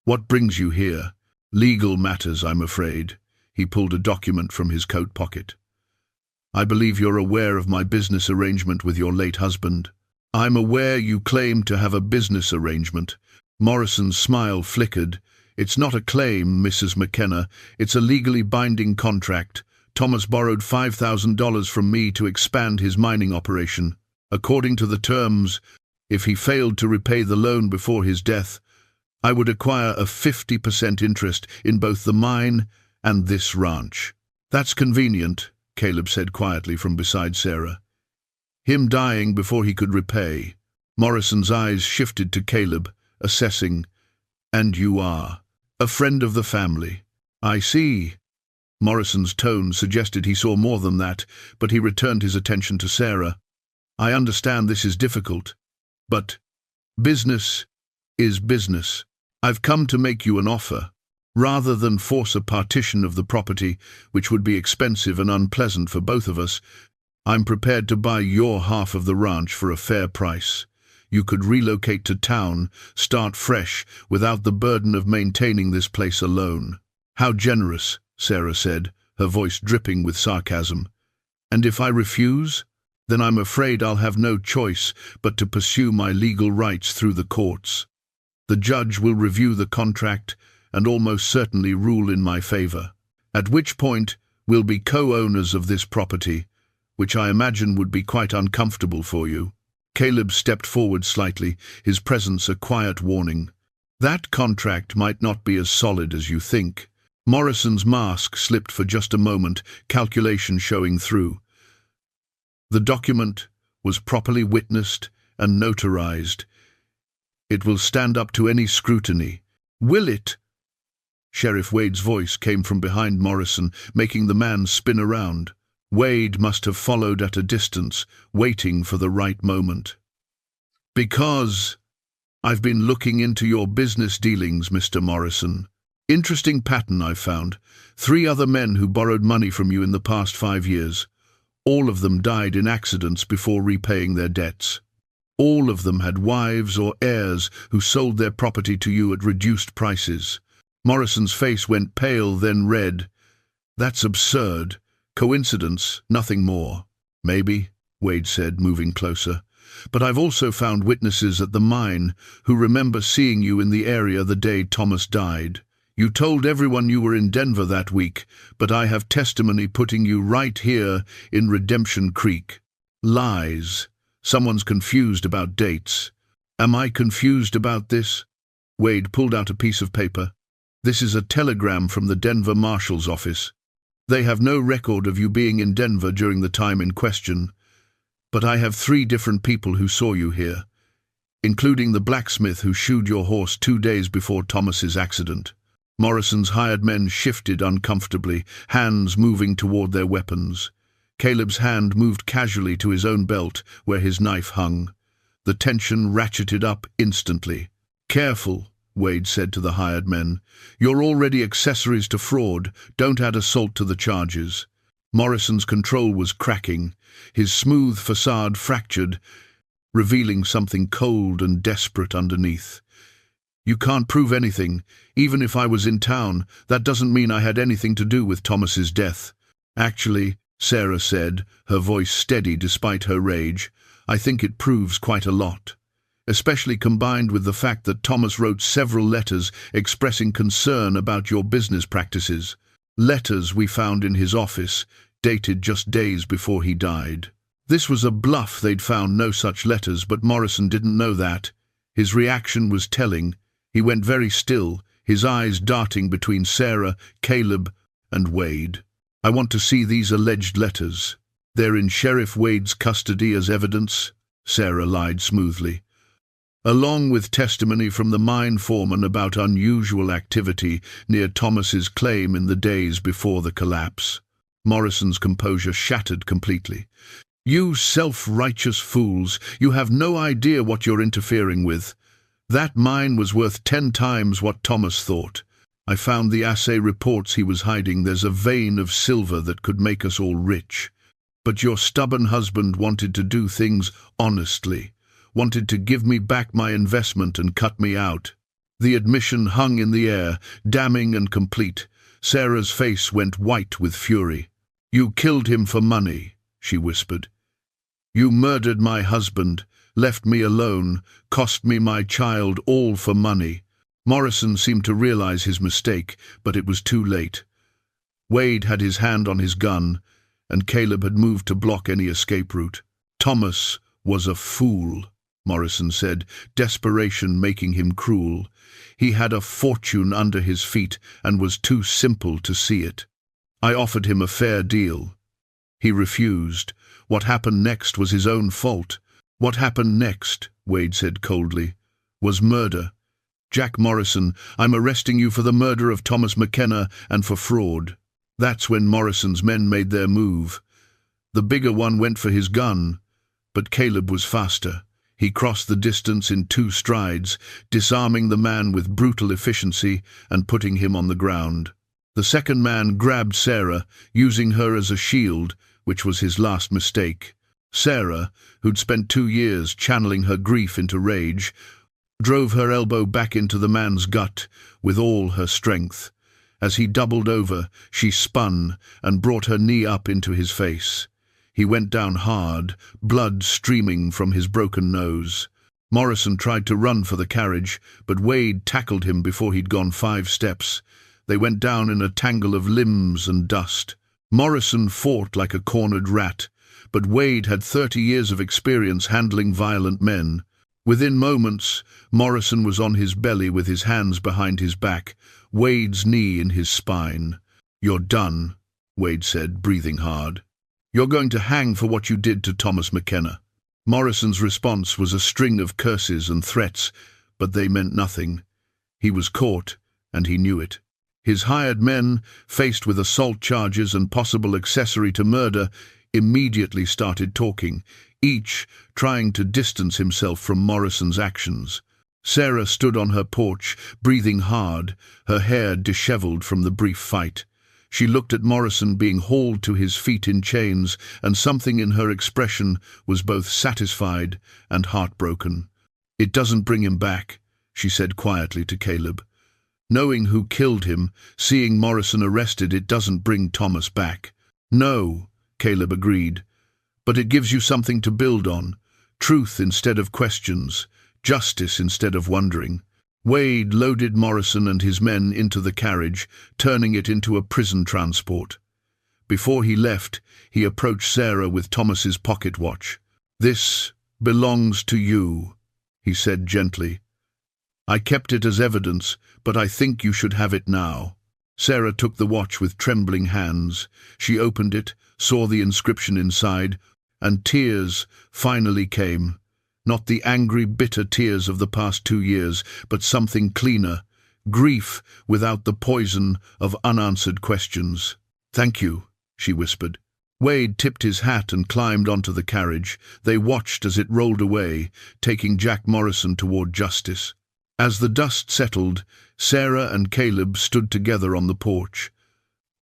What brings you here? Legal matters, I'm afraid. He pulled a document from his coat pocket. I believe you're aware of my business arrangement with your late husband. I'm aware you claim to have a business arrangement. Morrison's smile flickered. It's not a claim, Mrs. McKenna. It's a legally binding contract. Thomas borrowed $5,000 from me to expand his mining operation. According to the terms, if he failed to repay the loan before his death, I would acquire a 50% interest in both the mine and this ranch. That's convenient, Caleb said quietly from beside Sarah. Him dying before he could repay. Morrison's eyes shifted to Caleb, assessing. And you are a friend of the family. I see. Morrison's tone suggested he saw more than that, but he returned his attention to Sarah. I understand this is difficult, but business is business. I've come to make you an offer. Rather than force a partition of the property, which would be expensive and unpleasant for both of us, I'm prepared to buy your half of the ranch for a fair price. You could relocate to town, start fresh, without the burden of maintaining this place alone. How generous, Sarah said, her voice dripping with sarcasm. And if I refuse, then I'm afraid I'll have no choice but to pursue my legal rights through the courts. The judge will review the contract and almost certainly rule in my favor, at which point we'll be co-owners of this property, which I imagine would be quite uncomfortable for you. Caleb stepped forward slightly, his presence a quiet warning. That contract might not be as solid as you think. Morrison's mask slipped for just a moment, calculation showing through. The document was properly witnessed and notarized. It will stand up to any scrutiny. Will it? Sheriff Wade's voice came from behind Morrison, making the man spin around. Wade must have followed at a distance, waiting for the right moment. "Because I've been looking into your business dealings, Mr. Morrison. Interesting pattern I've found. 3 other men who borrowed money from you in the past 5 years. All of them died in accidents before repaying their debts. All of them had wives or heirs who sold their property to you at reduced prices." Morrison's face went pale, then red. "That's absurd. Coincidence, nothing more." "Maybe," Wade said, moving closer. "But I've also found witnesses at the mine who remember seeing you in the area the day Thomas died. You told everyone you were in Denver that week, but I have testimony putting you right here in Redemption Creek." "Lies. Someone's confused about dates." "Am I confused about this?" Wade pulled out a piece of paper. "This is a telegram from the Denver Marshal's office. They have no record of you being in Denver during the time in question, but I have 3 different people who saw you here, including the blacksmith who shoed your horse 2 days before Thomas's accident." Morrison's hired men shifted uncomfortably, hands moving toward their weapons. Caleb's hand moved casually to his own belt, where his knife hung. The tension ratcheted up instantly. "Careful," Wade said to the hired men. "You're already accessories to fraud. Don't add assault to the charges." Morrison's control was cracking, his smooth facade fractured, revealing something cold and desperate underneath. "You can't prove anything. Even if I was in town, that doesn't mean I had anything to do with Thomas's death." "Actually," Sarah said, her voice steady despite her rage, "I think it proves quite a lot. Especially combined with the fact that Thomas wrote several letters expressing concern about your business practices. Letters we found in his office, dated just days before he died." This was a bluff. They'd found no such letters, but Morrison didn't know that. His reaction was telling. He went very still, his eyes darting between Sarah, Caleb, and Wade. "I want to see these alleged letters." "They're in Sheriff Wade's custody as evidence," Sarah lied smoothly. "Along with testimony from the mine foreman about unusual activity near Thomas's claim in the days before the collapse." Morrison's composure shattered completely. "You self-righteous fools, you have no idea what you're interfering with. That mine was worth 10 times what Thomas thought. I found the assay reports he was hiding. There's a vein of silver that could make us all rich. But your stubborn husband wanted to do things honestly, wanted to give me back my investment and cut me out." The admission hung in the air, damning and complete. Sarah's face went white with fury. "You killed him for money," she whispered. "You murdered my husband, left me alone, cost me my child, all for money." Morrison seemed to realize his mistake, but it was too late. Wade had his hand on his gun, and Caleb had moved to block any escape route. "Thomas was a fool," Morrison said, desperation making him cruel. "He had a fortune under his feet and was too simple to see it. I offered him a fair deal. He refused. What happened next was his own fault." "What happened next," Wade said coldly, "was murder. Jack Morrison, I'm arresting you for the murder of Thomas McKenna and for fraud." That's when Morrison's men made their move. The bigger one went for his gun, but Caleb was faster. He crossed the distance in 2 strides, disarming the man with brutal efficiency and putting him on the ground. The second man grabbed Sarah, using her as a shield, which was his last mistake. Sarah, who'd spent 2 years channeling her grief into rage, drove her elbow back into the man's gut with all her strength. As he doubled over, she spun and brought her knee up into his face. He went down hard, blood streaming from his broken nose. Morrison tried to run for the carriage, but Wade tackled him before he'd gone 5 steps. They went down in a tangle of limbs and dust. Morrison fought like a cornered rat, but Wade had 30 years of experience handling violent men. Within moments, Morrison was on his belly with his hands behind his back, Wade's knee in his spine. "You're done," Wade said, breathing hard. "You're going to hang for what you did to Thomas McKenna." Morrison's response was a string of curses and threats, but they meant nothing. He was caught, and he knew it. His hired men, faced with assault charges and possible accessory to murder, immediately started talking, each trying to distance himself from Morrison's actions. Sarah stood on her porch, breathing hard, her hair disheveled from the brief fight. She looked at Morrison being hauled to his feet in chains, and something in her expression was both satisfied and heartbroken. "It doesn't bring him back," she said quietly to Caleb. "Knowing who killed him, seeing Morrison arrested, it doesn't bring Thomas back." "No," Caleb agreed, "but it gives you something to build on. Truth instead of questions, justice instead of wondering." Wade loaded Morrison and his men into the carriage, turning it into a prison transport. Before he left, he approached Sarah with Thomas's pocket watch. "This belongs to you," he said gently. "I kept it as evidence, but I think you should have it now." Sarah took the watch with trembling hands. She opened it, saw the inscription inside, and tears finally came. Not the angry, bitter tears of the past 2 years, but something cleaner, grief without the poison of unanswered questions. "Thank you," she whispered. Wade tipped his hat and climbed onto the carriage. They watched as it rolled away, taking Jack Morrison toward justice. As the dust settled, Sarah and Caleb stood together on the porch.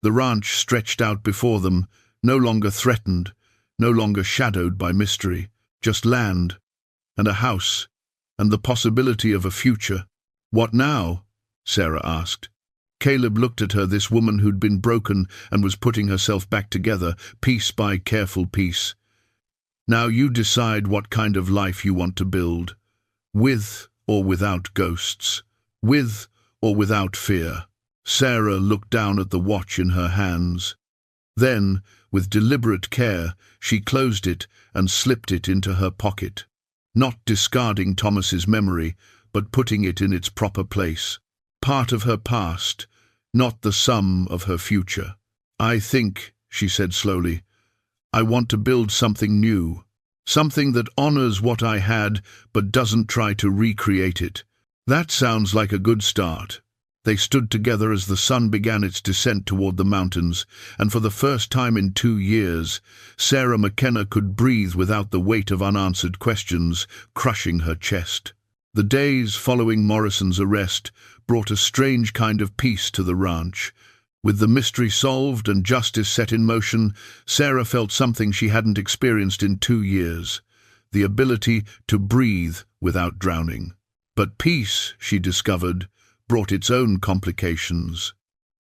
The ranch stretched out before them, no longer threatened, no longer shadowed by mystery, just land, and a house, and the possibility of a future. "What now?" Sarah asked. Caleb looked at her, this woman who'd been broken and was putting herself back together, piece by careful piece. "Now you decide what kind of life you want to build, with or without ghosts, with or without fear." Sarah looked down at the watch in her hands. Then, with deliberate care, she closed it and slipped it into her pocket. Not discarding Thomas's memory, but putting it in its proper place. Part of her past, not the sum of her future. "I think," she said slowly, "I want to build something new. Something that honors what I had, but doesn't try to recreate it." "That sounds like a good start." They stood together as the sun began its descent toward the mountains, and for the first time in 2 years, Sarah McKenna could breathe without the weight of unanswered questions crushing her chest. The days following Morrison's arrest brought a strange kind of peace to the ranch. With the mystery solved and justice set in motion, Sarah felt something she hadn't experienced in 2 years, the ability to breathe without drowning. But peace, she discovered, brought its own complications.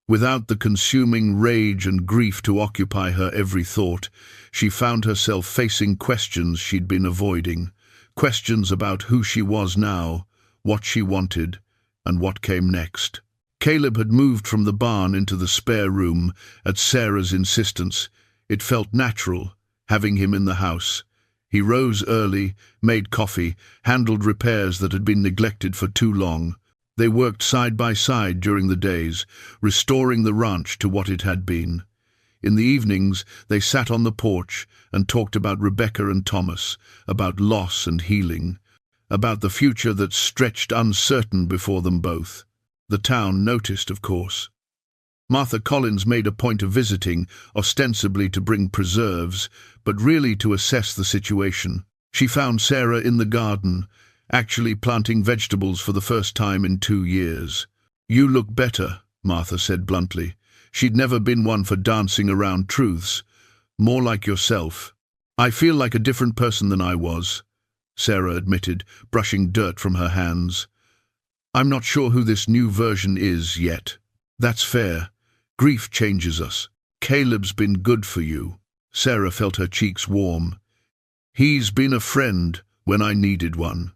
Without the consuming rage and grief to occupy her every thought, she found herself facing questions she'd been avoiding, questions about who she was now, what she wanted, and what came next. Caleb had moved from the barn into the spare room at Sarah's insistence. It felt natural, having him in the house. He rose early, made coffee, handled repairs that had been neglected for too long. They worked side by side during the days, restoring the ranch to what it had been. In the evenings, they sat on the porch and talked about Rebecca and Thomas, about loss and healing, about the future that stretched uncertain before them both. The town noticed, of course. Martha Collins made a point of visiting, ostensibly to bring preserves, but really to assess the situation. She found Sarah in the garden, actually planting vegetables for the first time in 2 years. "You look better," Martha said bluntly. She'd never been one for dancing around truths. "More like yourself." "I feel like a different person than I was," Sarah admitted, brushing dirt from her hands. "I'm not sure who this new version is yet." "That's fair. Grief changes us. Caleb's been good for you." Sarah felt her cheeks warm. "He's been a friend when I needed one."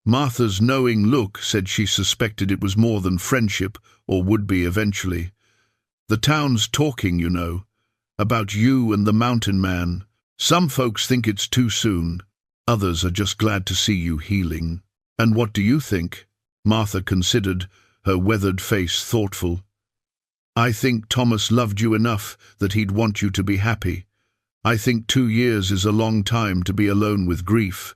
Martha's knowing look said she suspected it was more than friendship, or would be eventually. "The town's talking, you know, about you and the mountain man. Some folks think it's too soon. Others are just glad to see you healing." "And what do you think?" Martha considered, her weathered face thoughtful. "I think Thomas loved you enough that he'd want you to be happy. I think 2 years is a long time to be alone with grief.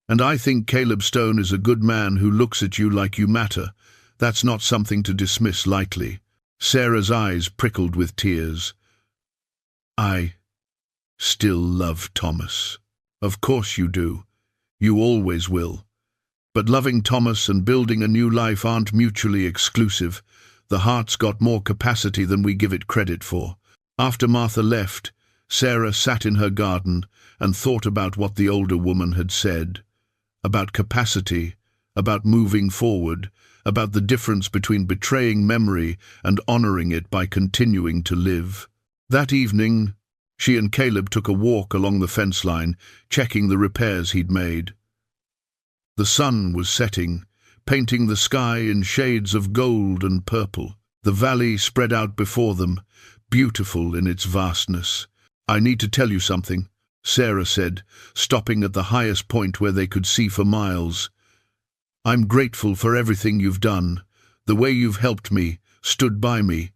And I think Caleb Stone is a good man who looks at you like you matter, That's not something to dismiss lightly. Sarah's eyes prickled with tears. I still love Thomas. Of course you do. You always will. But loving Thomas and building a new life aren't mutually exclusive. The heart's got more capacity than we give it credit for. After Martha left, Sarah sat in her garden and thought about what the older woman had said. About capacity, about moving forward, about the difference between betraying memory and honoring it by continuing to live. That evening, she and Caleb took a walk along the fence line, checking the repairs he'd made. The sun was setting, painting the sky in shades of gold and purple. The valley spread out before them, beautiful in its vastness. I need to tell you something, Sarah said, stopping at the highest point where they could see for miles. I'm grateful for everything you've done, the way you've helped me, stood by me.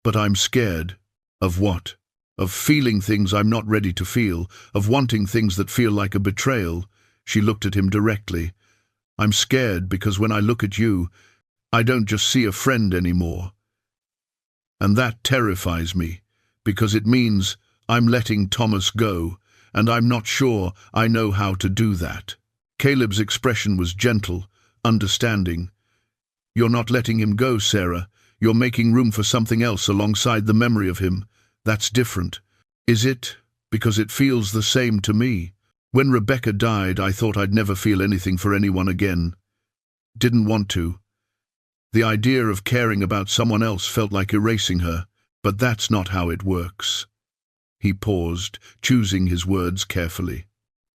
But I'm scared. Of what? Of feeling things I'm not ready to feel, of wanting things that feel like a betrayal. She looked at him directly. I'm scared because when I look at you, I don't just see a friend anymore. And that terrifies me, because it means I'm letting Thomas go, and I'm not sure I know how to do that. Caleb's expression was gentle, understanding. You're not letting him go, Sarah. You're making room for something else alongside the memory of him. That's different. Is it? Because it feels the same to me. When Rebecca died, I thought I'd never feel anything for anyone again. Didn't want to. The idea of caring about someone else felt like erasing her, but that's not how it works. He paused, choosing his words carefully.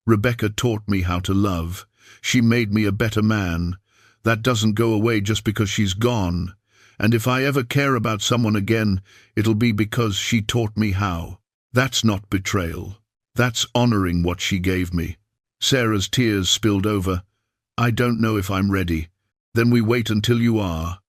Rebecca taught me how to love. She made me a better man. That doesn't go away just because she's gone. And if I ever care about someone again, it'll be because she taught me how. That's not betrayal. That's honoring what she gave me. Sarah's tears spilled over. I don't know if I'm ready. Then we wait until you are.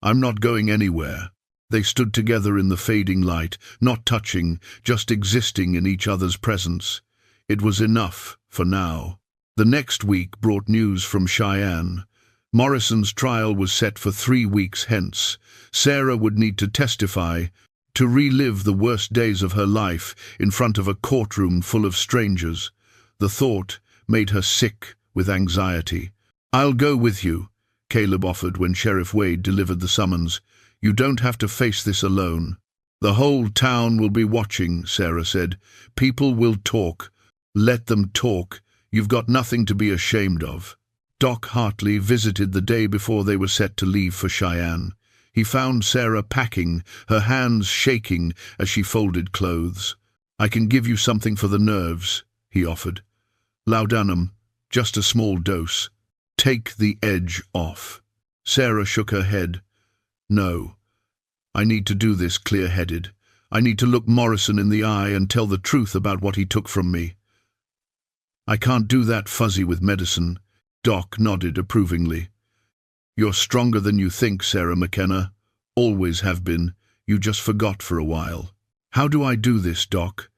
I'm not going anywhere. They stood together in the fading light, not touching, just existing in each other's presence. It was enough for now. The next week brought news from Cheyenne. Morrison's trial was set for 3 weeks hence. Sarah would need to testify, to relive the worst days of her life in front of a courtroom full of strangers. The thought made her sick with anxiety. I'll go with you, Caleb offered when Sheriff Wade delivered the summons. You don't have to face this alone. The whole town will be watching, Sarah said. People will talk. Let them talk. You've got nothing to be ashamed of. Doc Hartley visited the day before they were set to leave for Cheyenne. He found Sarah packing, her hands shaking as she folded clothes. I can give you something for the nerves, he offered. Laudanum, just a small dose. Take the edge off. Sarah shook her head. No. I need to do this clear-headed. I need to look Morrison in the eye and tell the truth about what he took from me. I can't do that fuzzy with medicine. Doc nodded approvingly. You're stronger than you think, Sarah McKenna. Always have been. You just forgot for a while. How do I do this, Doc?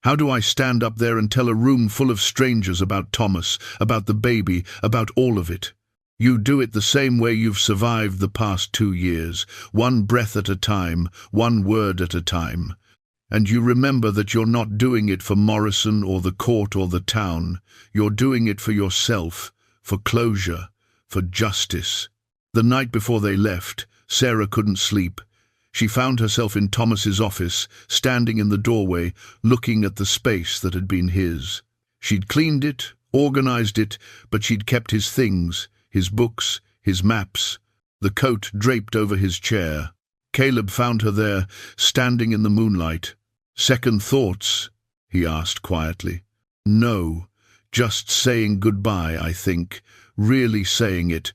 How do I stand up there and tell a room full of strangers about Thomas, about the baby, about all of it? You do it the same way you've survived the past 2 years, one breath at a time, one word at a time. And you remember that you're not doing it for Morrison or the court or the town. You're doing it for yourself, for closure, for justice. The night before they left, Sarah couldn't sleep. She found herself in Thomas's office, standing in the doorway, looking at the space that had been his. She'd cleaned it, organized it, but she'd kept his things, his books, his maps, the coat draped over his chair. Caleb found her there, standing in the moonlight. Second thoughts? He asked quietly. No, just saying goodbye, I think. Really saying it.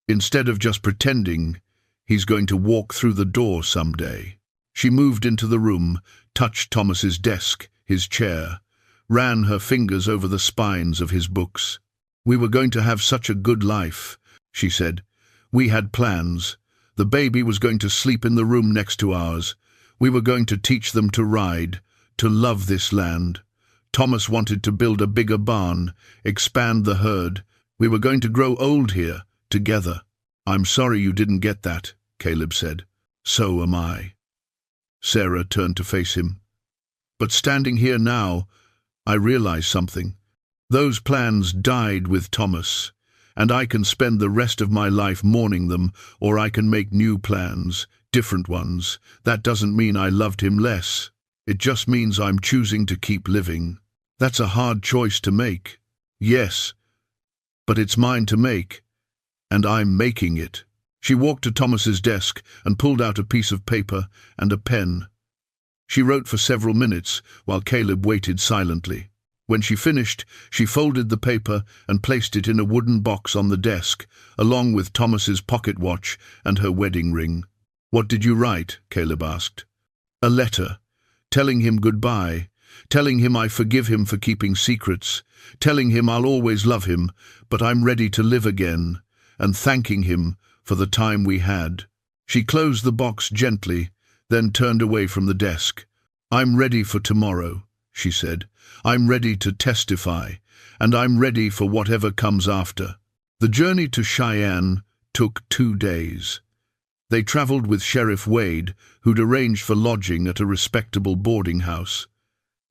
Instead of just pretending, he's going to walk through the door someday. She moved into the room, touched Thomas's desk, his chair, ran her fingers over the spines of his books. We were going to have such a good life, she said. We had plans. The baby was going to sleep in the room next to ours. We were going to teach them to ride, to love this land. Thomas wanted to build a bigger barn, expand the herd. We were going to grow old here, together. I'm sorry you didn't get that, Caleb said. So am I. Sarah turned to face him. But standing here now, I realize something. Those plans died with Thomas, and I can spend the rest of my life mourning them, or I can make new plans, different ones. That doesn't mean I loved him less. It just means I'm choosing to keep living. That's a hard choice to make. Yes, but it's mine to make, and I'm making it. She walked to Thomas's desk and pulled out a piece of paper and a pen. She wrote for several minutes while Caleb waited silently. When she finished, she folded the paper and placed it in a wooden box on the desk, along with Thomas's pocket watch and her wedding ring. What did you write? Caleb asked. A letter, telling him goodbye, telling him I forgive him for keeping secrets, telling him I'll always love him, but I'm ready to live again, and thanking him for the time we had. She closed the box gently, then turned away from the desk. I'm ready for tomorrow, she said. I'm ready to testify, and I'm ready for whatever comes after. The journey to Cheyenne took 2 days. They traveled with Sheriff Wade, who'd arranged for lodging at a respectable boarding house.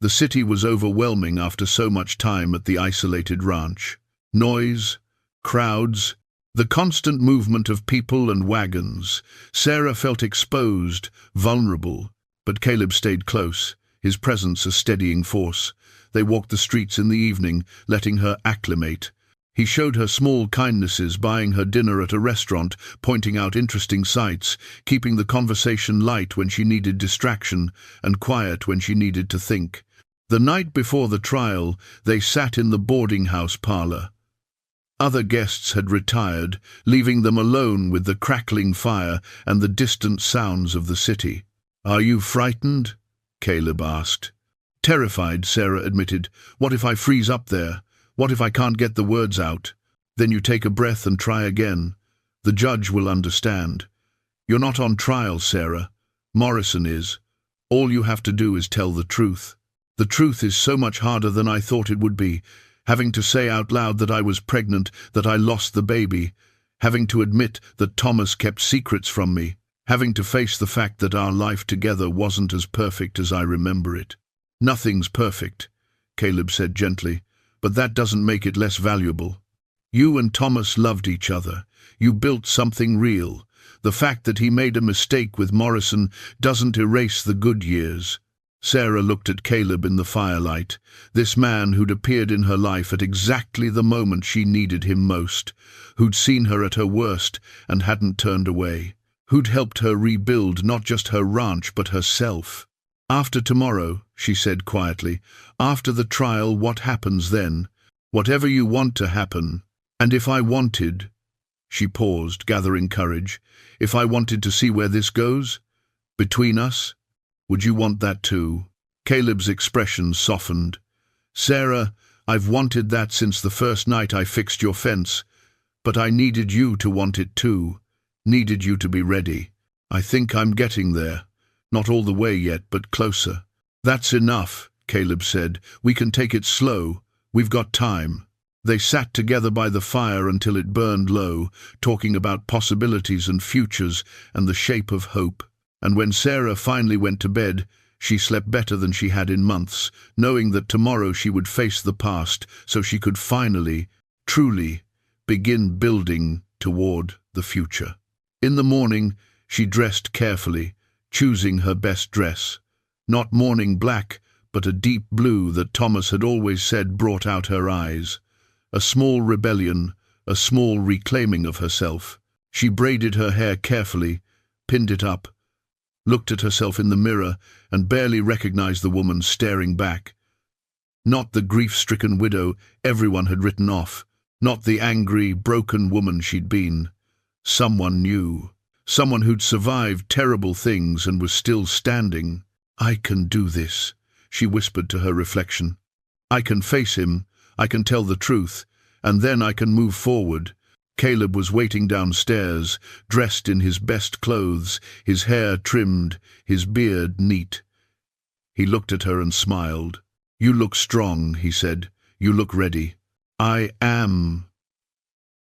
The city was overwhelming after so much time at the isolated ranch. Noise, crowds, the constant movement of people and wagons. Sarah felt exposed, vulnerable, but Caleb stayed close, his presence a steadying force. They walked the streets in the evening, letting her acclimate. He showed her small kindnesses, buying her dinner at a restaurant, pointing out interesting sights, keeping the conversation light when she needed distraction and quiet when she needed to think. The night before the trial, they sat in the boarding house parlor. Other guests had retired, leaving them alone with the crackling fire and the distant sounds of the city. Are you frightened? Caleb asked. Terrified, Sarah admitted. What if I freeze up there? What if I can't get the words out? Then you take a breath and try again. The judge will understand. You're not on trial, Sarah. Morrison is. All you have to do is tell the truth. The truth is so much harder than I thought it would be. Having to say out loud that I was pregnant, that I lost the baby. Having to admit that Thomas kept secrets from me. Having to face the fact that our life together wasn't as perfect as I remember it. Nothing's perfect, Caleb said gently, but that doesn't make it less valuable. You and Thomas loved each other. You built something real. The fact that he made a mistake with Morrison doesn't erase the good years. Sarah looked at Caleb in the firelight, this man who'd appeared in her life at exactly the moment she needed him most, who'd seen her at her worst and hadn't turned away, who'd helped her rebuild not just her ranch but herself. After tomorrow, she said quietly, after the trial, what happens then? Whatever you want to happen. And if I wanted, she paused, gathering courage, if I wanted to see where this goes, between us, would you want that too? Caleb's expression softened. Sarah, I've wanted that since the first night I fixed your fence, but I needed you to want it too, needed you to be ready. I think I'm getting there. Not all the way yet, but closer. That's enough, Caleb said. We can take it slow. We've got time. They sat together by the fire until it burned low, talking about possibilities and futures and the shape of hope. And when Sarah finally went to bed, she slept better than she had in months, knowing that tomorrow she would face the past so she could finally, truly, begin building toward the future. In the morning, she dressed carefully, choosing her best dress. Not morning black, but a deep blue that Thomas had always said brought out her eyes. A small rebellion, a small reclaiming of herself. She braided her hair carefully, pinned it up, looked at herself in the mirror and barely recognized the woman staring back. Not the grief-stricken widow everyone had written off, not the angry, broken woman she'd been. Someone new, someone who'd survived terrible things and was still standing. I can do this, she whispered to her reflection. I can face him, I can tell the truth, and then I can move forward. Caleb was waiting downstairs, dressed in his best clothes, his hair trimmed, his beard neat. He looked at her and smiled. You look strong, he said. You look ready. I am,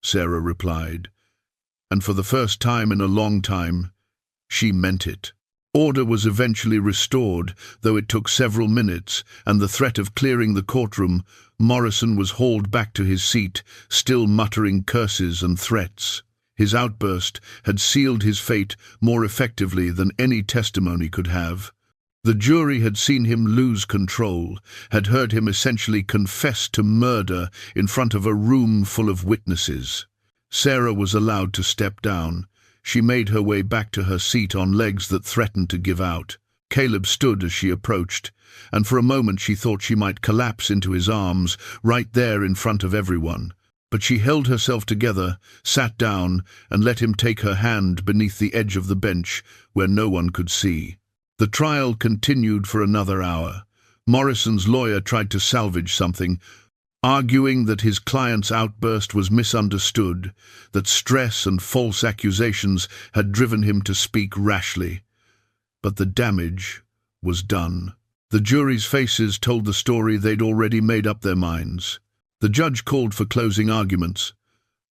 Sarah replied. and for the first time in a long time, she meant it. Order was eventually restored, though it took several minutes, and the threat of clearing the courtroom, Morrison was hauled back to his seat, still muttering curses and threats. His outburst had sealed his fate more effectively than any testimony could have. The jury had seen him lose control, had heard him essentially confess to murder in front of a room full of witnesses. Sarah was allowed to step down. She made her way back to her seat on legs that threatened to give out. Caleb stood as she approached, and for a moment she thought she might collapse into his arms, right there in front of everyone. But she held herself together, sat down, and let him take her hand beneath the edge of the bench where no one could see. The trial continued for another hour. Morrison's lawyer tried to salvage something, arguing that his client's outburst was misunderstood, that stress and false accusations had driven him to speak rashly. But the damage was done. The jury's faces told the story they'd already made up their minds. The judge called for closing arguments.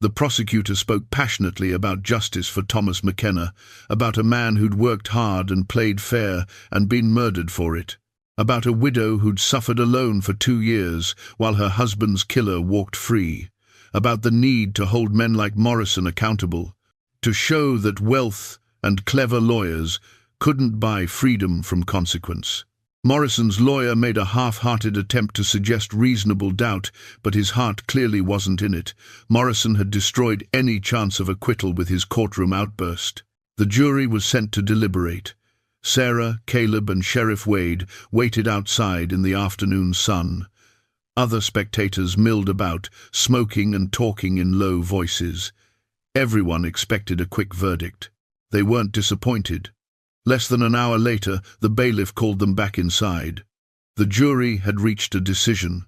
The prosecutor spoke passionately about justice for Thomas McKenna, about a man who'd worked hard and played fair and been murdered for it. About a widow who'd suffered alone for 2 years while her husband's killer walked free. About the need to hold men like Morrison accountable, to show that wealth and clever lawyers couldn't buy freedom from consequence. Morrison's lawyer made a half-hearted attempt to suggest reasonable doubt, but his heart clearly wasn't in it. Morrison had destroyed any chance of acquittal with his courtroom outburst. The jury was sent to deliberate. Sarah, Caleb, and Sheriff Wade waited outside in the afternoon sun. Other spectators milled about, smoking and talking in low voices. Everyone expected a quick verdict. They weren't disappointed. Less than an hour later, the bailiff called them back inside. The jury had reached a decision.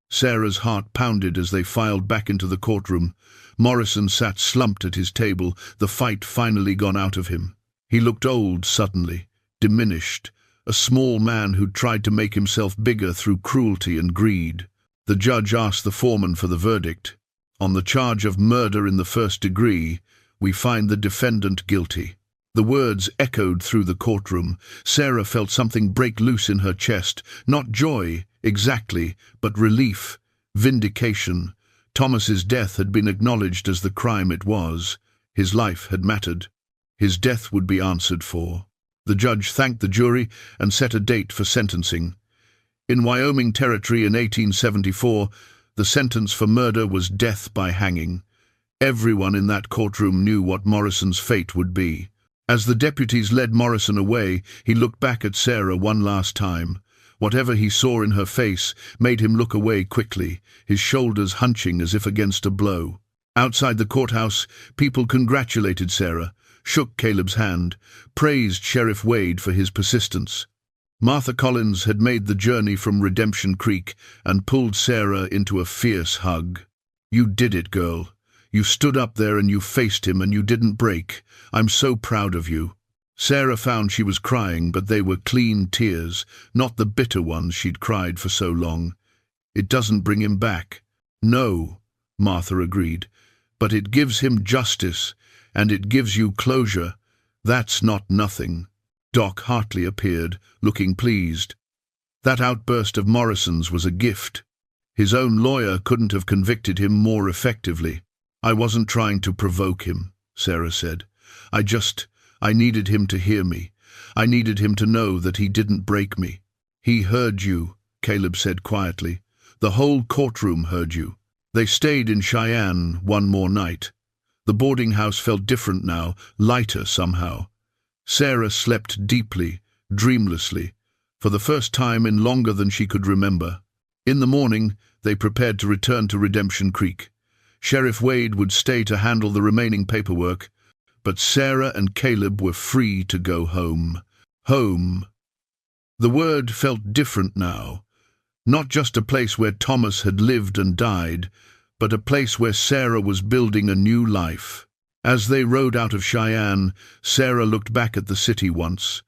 Sarah's heart pounded as they filed back into the courtroom. Morrison sat slumped at his table, the fight finally gone out of him. He looked old suddenly, diminished, a small man who'd tried to make himself bigger through cruelty and greed. The judge asked the foreman for the verdict. On the charge of murder in the first degree, we find the defendant guilty. The words echoed through the courtroom. Sarah felt something break loose in her chest. Not joy, exactly, but relief, vindication. Thomas's death had been acknowledged as the crime it was. His life had mattered. His death would be answered for. The judge thanked the jury and set a date for sentencing. In Wyoming Territory in 1874, the sentence for murder was death by hanging. Everyone in that courtroom knew what Morrison's fate would be. As the deputies led Morrison away, he looked back at Sarah one last time. Whatever he saw in her face made him look away quickly, his shoulders hunching as if against a blow. Outside the courthouse, people congratulated Sarah, shook Caleb's hand, praised Sheriff Wade for his persistence. Martha Collins had made the journey from Redemption Creek and pulled Sarah into a fierce hug. "You did it, girl. You stood up there and you faced him and you didn't break. I'm so proud of you." Sarah found she was crying, but they were clean tears, not the bitter ones she'd cried for so long. "It doesn't bring him back." "No," Martha agreed, "but it gives him justice, and it gives you closure. That's not nothing." Doc Hartley appeared, looking pleased. That outburst of Morrison's was a gift. His own lawyer couldn't have convicted him more effectively. "I wasn't trying to provoke him," Sarah said. I needed him to hear me. I needed him to know that he didn't break me." "He heard you," Caleb said quietly. "The whole courtroom heard you." They stayed in Cheyenne one more night. The boarding house felt different now, lighter somehow. Sarah slept deeply, dreamlessly, for the first time in longer than she could remember. In the morning, they prepared to return to Redemption Creek. Sheriff Wade would stay to handle the remaining paperwork, but Sarah and Caleb were free to go home. Home. The word felt different now. Not just a place where Thomas had lived and died, but a place where Sarah was building a new life. As they rode out of Cheyenne, Sarah looked back at the city once.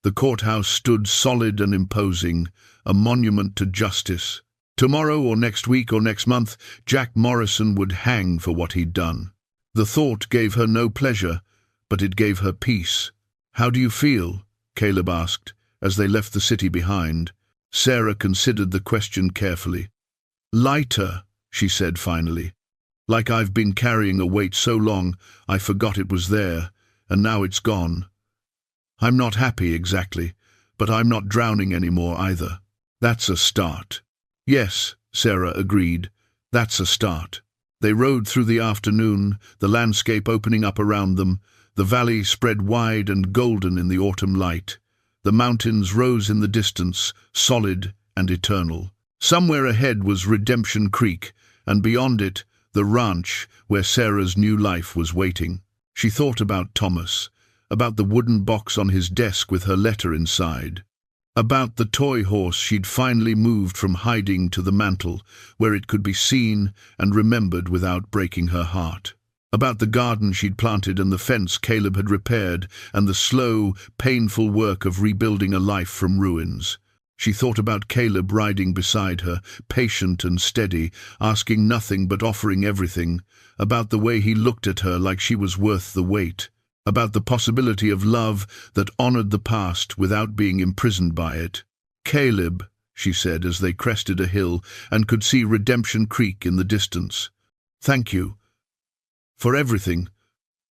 The courthouse stood solid and imposing, a monument to justice. Tomorrow or next week or next month, Jack Morrison would hang for what he'd done. The thought gave her no pleasure, but it gave her peace. "How do you feel?" Caleb asked, as they left the city behind. Sarah considered the question carefully. "Lighter," she said finally. "Like I've been carrying a weight so long, I forgot it was there, and now it's gone. I'm not happy exactly, but I'm not drowning anymore either. That's a start." "Yes," Sarah agreed, "that's a start." They rode through the afternoon, the landscape opening up around them. The valley spread wide and golden in the autumn light. The mountains rose in the distance, solid and eternal. Somewhere ahead was Redemption Creek, and beyond it, the ranch where Sarah's new life was waiting. She thought about Thomas, about the wooden box on his desk with her letter inside, about the toy horse she'd finally moved from hiding to the mantel, where it could be seen and remembered without breaking her heart, about the garden she'd planted and the fence Caleb had repaired, and the slow, painful work of rebuilding a life from ruins. She thought about Caleb riding beside her, patient and steady, asking nothing but offering everything, about the way he looked at her like she was worth the wait, about the possibility of love that honored the past without being imprisoned by it. "Caleb," she said as they crested a hill and could see Redemption Creek in the distance. "Thank you. For everything.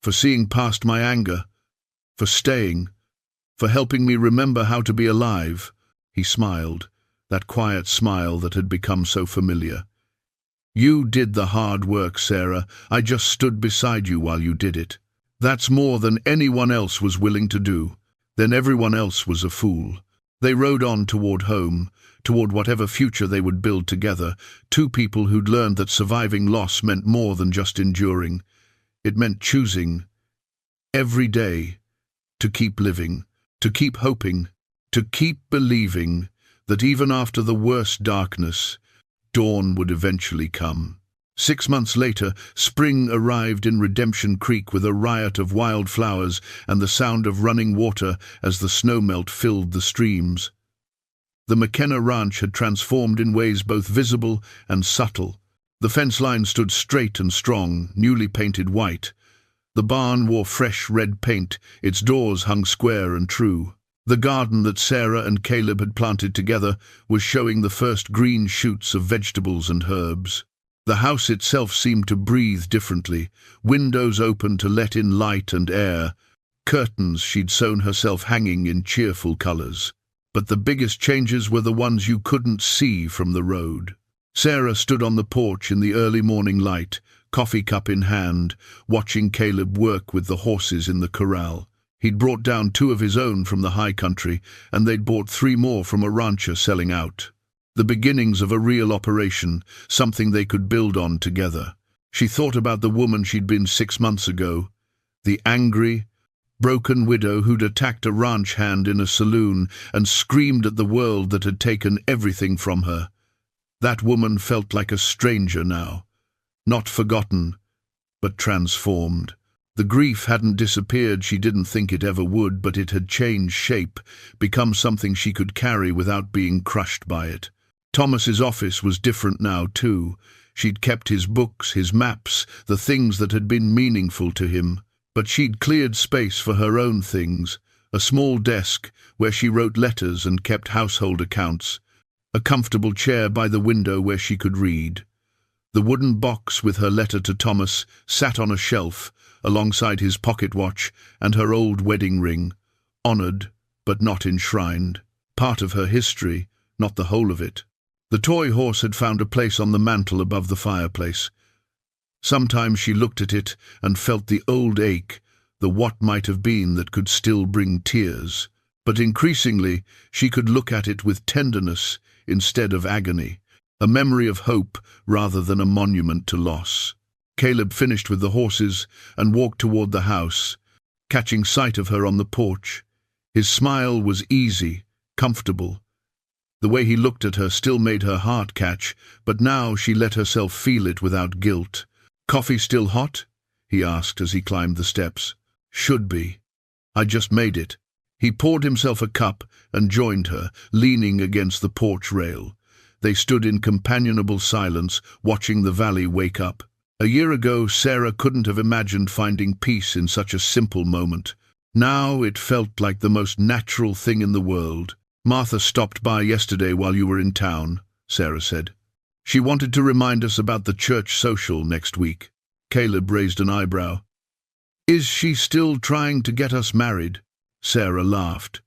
For seeing past my anger. For staying. For helping me remember how to be alive." He smiled, that quiet smile that had become so familiar. "You did the hard work, Sarah. I just stood beside you while you did it. That's more than anyone else was willing to do. Then everyone else was a fool." They rode on toward home, toward whatever future they would build together, two people who'd learned that surviving loss meant more than just enduring. It meant choosing, every day, to keep living, to keep hoping, to keep believing that even after the worst darkness, dawn would eventually come. 6 months later, spring arrived in Redemption Creek with a riot of wildflowers and the sound of running water as the snowmelt filled the streams. The McKenna Ranch had transformed in ways both visible and subtle. The fence line stood straight and strong, newly painted white. The barn wore fresh red paint, its doors hung square and true. The garden that Sarah and Caleb had planted together was showing the first green shoots of vegetables and herbs. The house itself seemed to breathe differently, windows open to let in light and air, curtains she'd sewn herself hanging in cheerful colors. But the biggest changes were the ones you couldn't see from the road. Sarah stood on the porch in the early morning light, coffee cup in hand, watching Caleb work with the horses in the corral. He'd brought down 2 of his own from the high country, and they'd bought 3 more from a rancher selling out. The beginnings of a real operation, something they could build on together. She thought about the woman she'd been 6 months ago, the angry, broken widow who'd attacked a ranch hand in a saloon and screamed at the world that had taken everything from her. That woman felt like a stranger now, not forgotten, but transformed. The grief hadn't disappeared, she didn't think it ever would, but it had changed shape, become something she could carry without being crushed by it. Thomas's office was different now, too. She'd kept his books, his maps, the things that had been meaningful to him. But she'd cleared space for her own things, a small desk where she wrote letters and kept household accounts, a comfortable chair by the window where she could read. The wooden box with her letter to Thomas sat on a shelf, alongside his pocket watch and her old wedding ring, honored but not enshrined, part of her history, not the whole of it. The toy horse had found a place on the mantel above the fireplace. Sometimes she looked at it and felt the old ache, the what might have been that could still bring tears. But increasingly she could look at it with tenderness instead of agony, a memory of hope rather than a monument to loss. Caleb finished with the horses and walked toward the house, catching sight of her on the porch. His smile was easy, comfortable. The way he looked at her still made her heart catch, but now she let herself feel it without guilt. "Coffee still hot?" he asked as he climbed the steps. "Should be. I just made it." He poured himself a cup and joined her, leaning against the porch rail. They stood in companionable silence, watching the valley wake up. A year ago, Sarah couldn't have imagined finding peace in such a simple moment. Now it felt like the most natural thing in the world. "Martha stopped by yesterday while you were in town," Sarah said. "She wanted to remind us about the church social next week." Caleb raised an eyebrow. "Is she still trying to get us married?" Sarah laughed.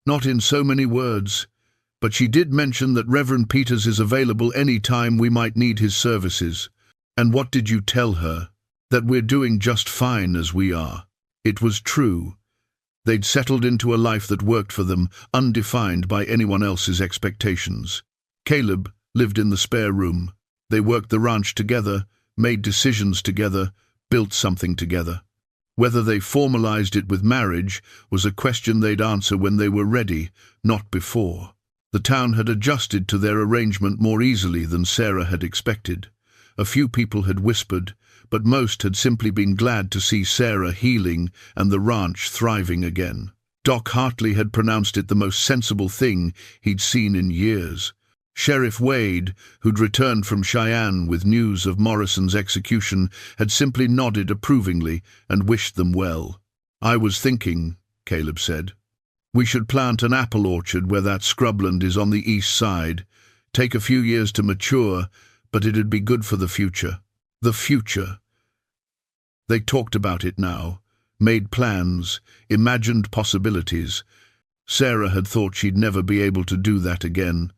"Not in so many words, but she did mention that Reverend Peters is available any time we might need his services." "And what did you tell her?" "That we're doing just fine as we are." It was true. They'd settled into a life that worked for them, undefined by anyone else's expectations. Caleb lived in the spare room. They worked the ranch together, made decisions together, built something together. Whether they formalized it with marriage was a question they'd answer when they were ready, not before. The town had adjusted to their arrangement more easily than Sarah had expected. A few people had whispered, but most had simply been glad to see Sarah healing and the ranch thriving again. Doc Hartley had pronounced it the most sensible thing he'd seen in years. Sheriff Wade, who'd returned from Cheyenne with news of Morrison's execution, had simply nodded approvingly and wished them well. "I was thinking," Caleb said, "we should plant an apple orchard where that scrubland is on the east side. Take a few years to mature, but it'd be good for the future." The future. They talked about it now, made plans, imagined possibilities. Sarah had thought she'd never be able to do that again.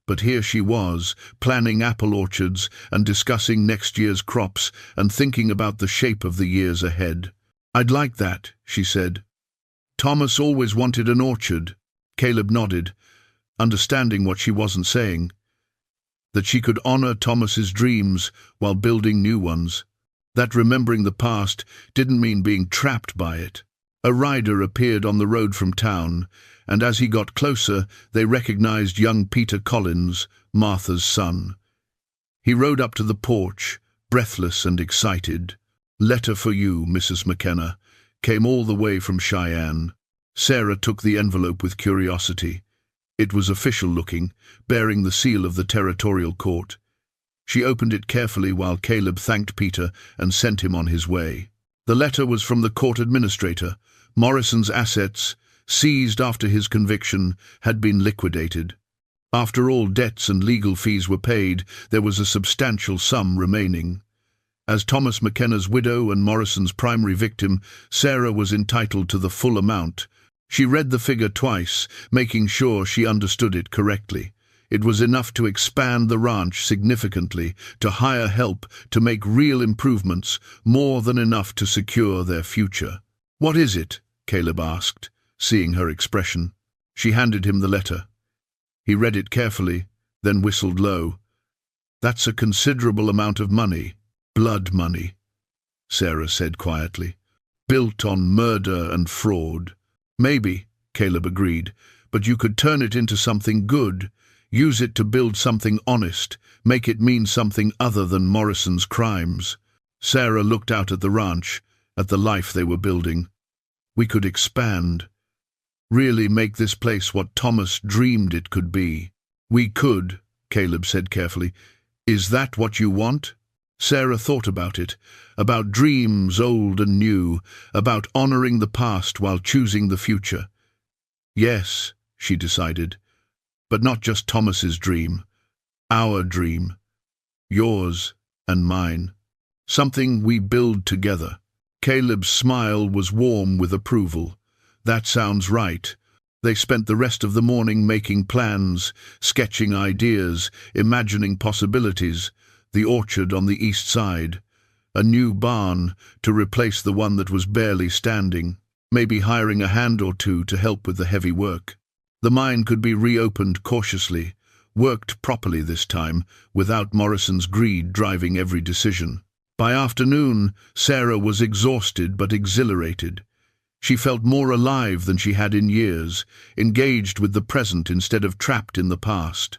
But here she was, planning apple orchards and discussing next year's crops and thinking about the shape of the years ahead. "I'd like that," she said. "Thomas always wanted an orchard." Caleb nodded, understanding what she wasn't saying. That she could honor Thomas's dreams while building new ones. That remembering the past didn't mean being trapped by it. A rider appeared on the road from town, and as he got closer, they recognized young Peter Collins, Martha's son. He rode up to the porch, breathless and excited. "Letter for you, Mrs. McKenna. Came all the way from Cheyenne." Sarah took the envelope with curiosity. It was official-looking, bearing the seal of the territorial court. She opened it carefully while Caleb thanked Peter and sent him on his way. The letter was from the court administrator. Morrison's assets, seized after his conviction, had been liquidated. After all debts and legal fees were paid, there was a substantial sum remaining. As Thomas McKenna's widow and Morrison's primary victim, Sarah was entitled to the full amount. She read the figure twice, making sure she understood it correctly. It was enough to expand the ranch significantly, to hire help, to make real improvements, more than enough to secure their future. "What is it?" Caleb asked, seeing her expression. She handed him the letter. He read it carefully, then whistled low. "That's a considerable amount of money. Blood money," Sarah said quietly. "Built on murder and fraud." "Maybe," Caleb agreed, "but you could turn it into something good. Use it to build something honest, make it mean something other than Morrison's crimes." Sarah looked out at the ranch, at the life they were building. "We could expand. Really make this place what Thomas dreamed it could be." "We could," Caleb said carefully. "Is that what you want?" Sarah thought about it, about dreams old and new, about honoring the past while choosing the future. "Yes," she decided, "but not just Thomas's dream. Our dream. Yours and mine. Something we build together." Caleb's smile was warm with approval. "That sounds right." They spent the rest of the morning making plans, sketching ideas, imagining possibilities. The orchard on the east side. A new barn to replace the one that was barely standing. Maybe hiring a hand or two to help with the heavy work. The mine could be reopened cautiously, worked properly this time, without Morrison's greed driving every decision. By afternoon, Sarah was exhausted but exhilarated. She felt more alive than she had in years, engaged with the present instead of trapped in the past.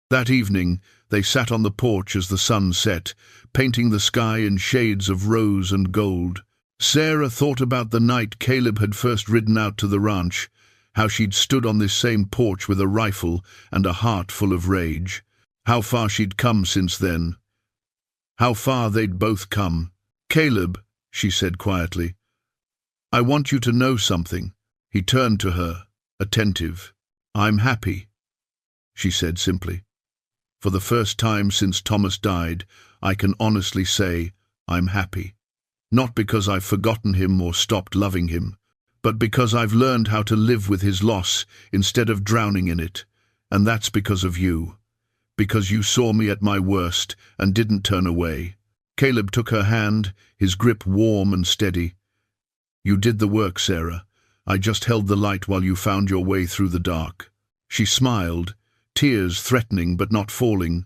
That evening, they sat on the porch as the sun set, painting the sky in shades of rose and gold. Sarah thought about the night Caleb had first ridden out to the ranch, how she'd stood on this same porch with a rifle and a heart full of rage. How far she'd come since then. how far they'd both come. "Caleb," she said quietly, "I want you to know something." He turned to her, attentive. "I'm happy," she said simply. "For the first time since Thomas died, I can honestly say I'm happy. Not because I've forgotten him or stopped loving him, but because I've learned how to live with his loss instead of drowning in it. And that's because of you. Because you saw me at my worst and didn't turn away." Caleb took her hand, his grip warm and steady. "You did the work, Sarah. I just held the light while you found your way through the dark." She smiled, tears threatening but not falling.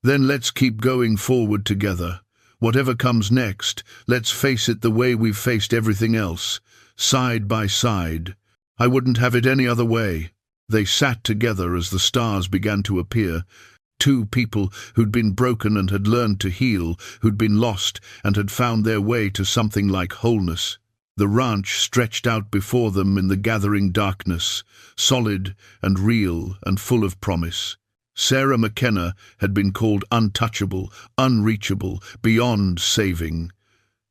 "Then let's keep going forward together. Whatever comes next, let's face it the way we've faced everything else, side by side. I wouldn't have it any other way." They sat together as the stars began to appear. Two people who'd been broken and had learned to heal, who'd been lost and had found their way to something like wholeness. The ranch stretched out before them in the gathering darkness, solid and real and full of promise. Sarah McKenna had been called untouchable, unreachable, beyond saving.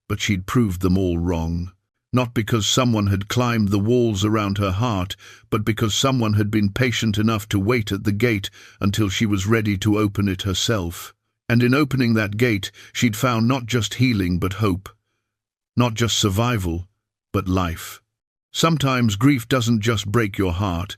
But she'd proved them all wrong. Not because someone had climbed the walls around her heart, but because someone had been patient enough to wait at the gate until she was ready to open it herself. And in opening that gate, she'd found not just healing but hope. Not just survival, but life. Sometimes grief doesn't just break your heart.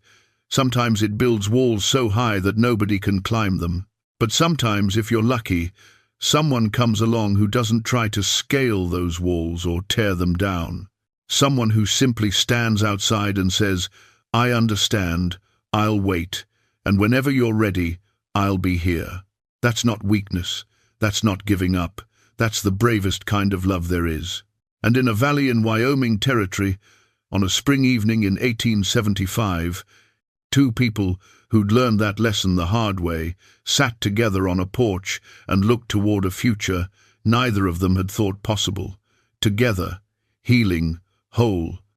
Sometimes it builds walls so high that nobody can climb them. But sometimes, if you're lucky, someone comes along who doesn't try to scale those walls or tear them down. Someone who simply stands outside and says, "I understand, I'll wait, and whenever you're ready, I'll be here." That's not weakness. That's not giving up. That's the bravest kind of love there is. And in a valley in Wyoming territory, on a spring evening in 1875, two people who'd learned that lesson the hard way sat together on a porch and looked toward a future neither of them had thought possible. Together, healing, whole,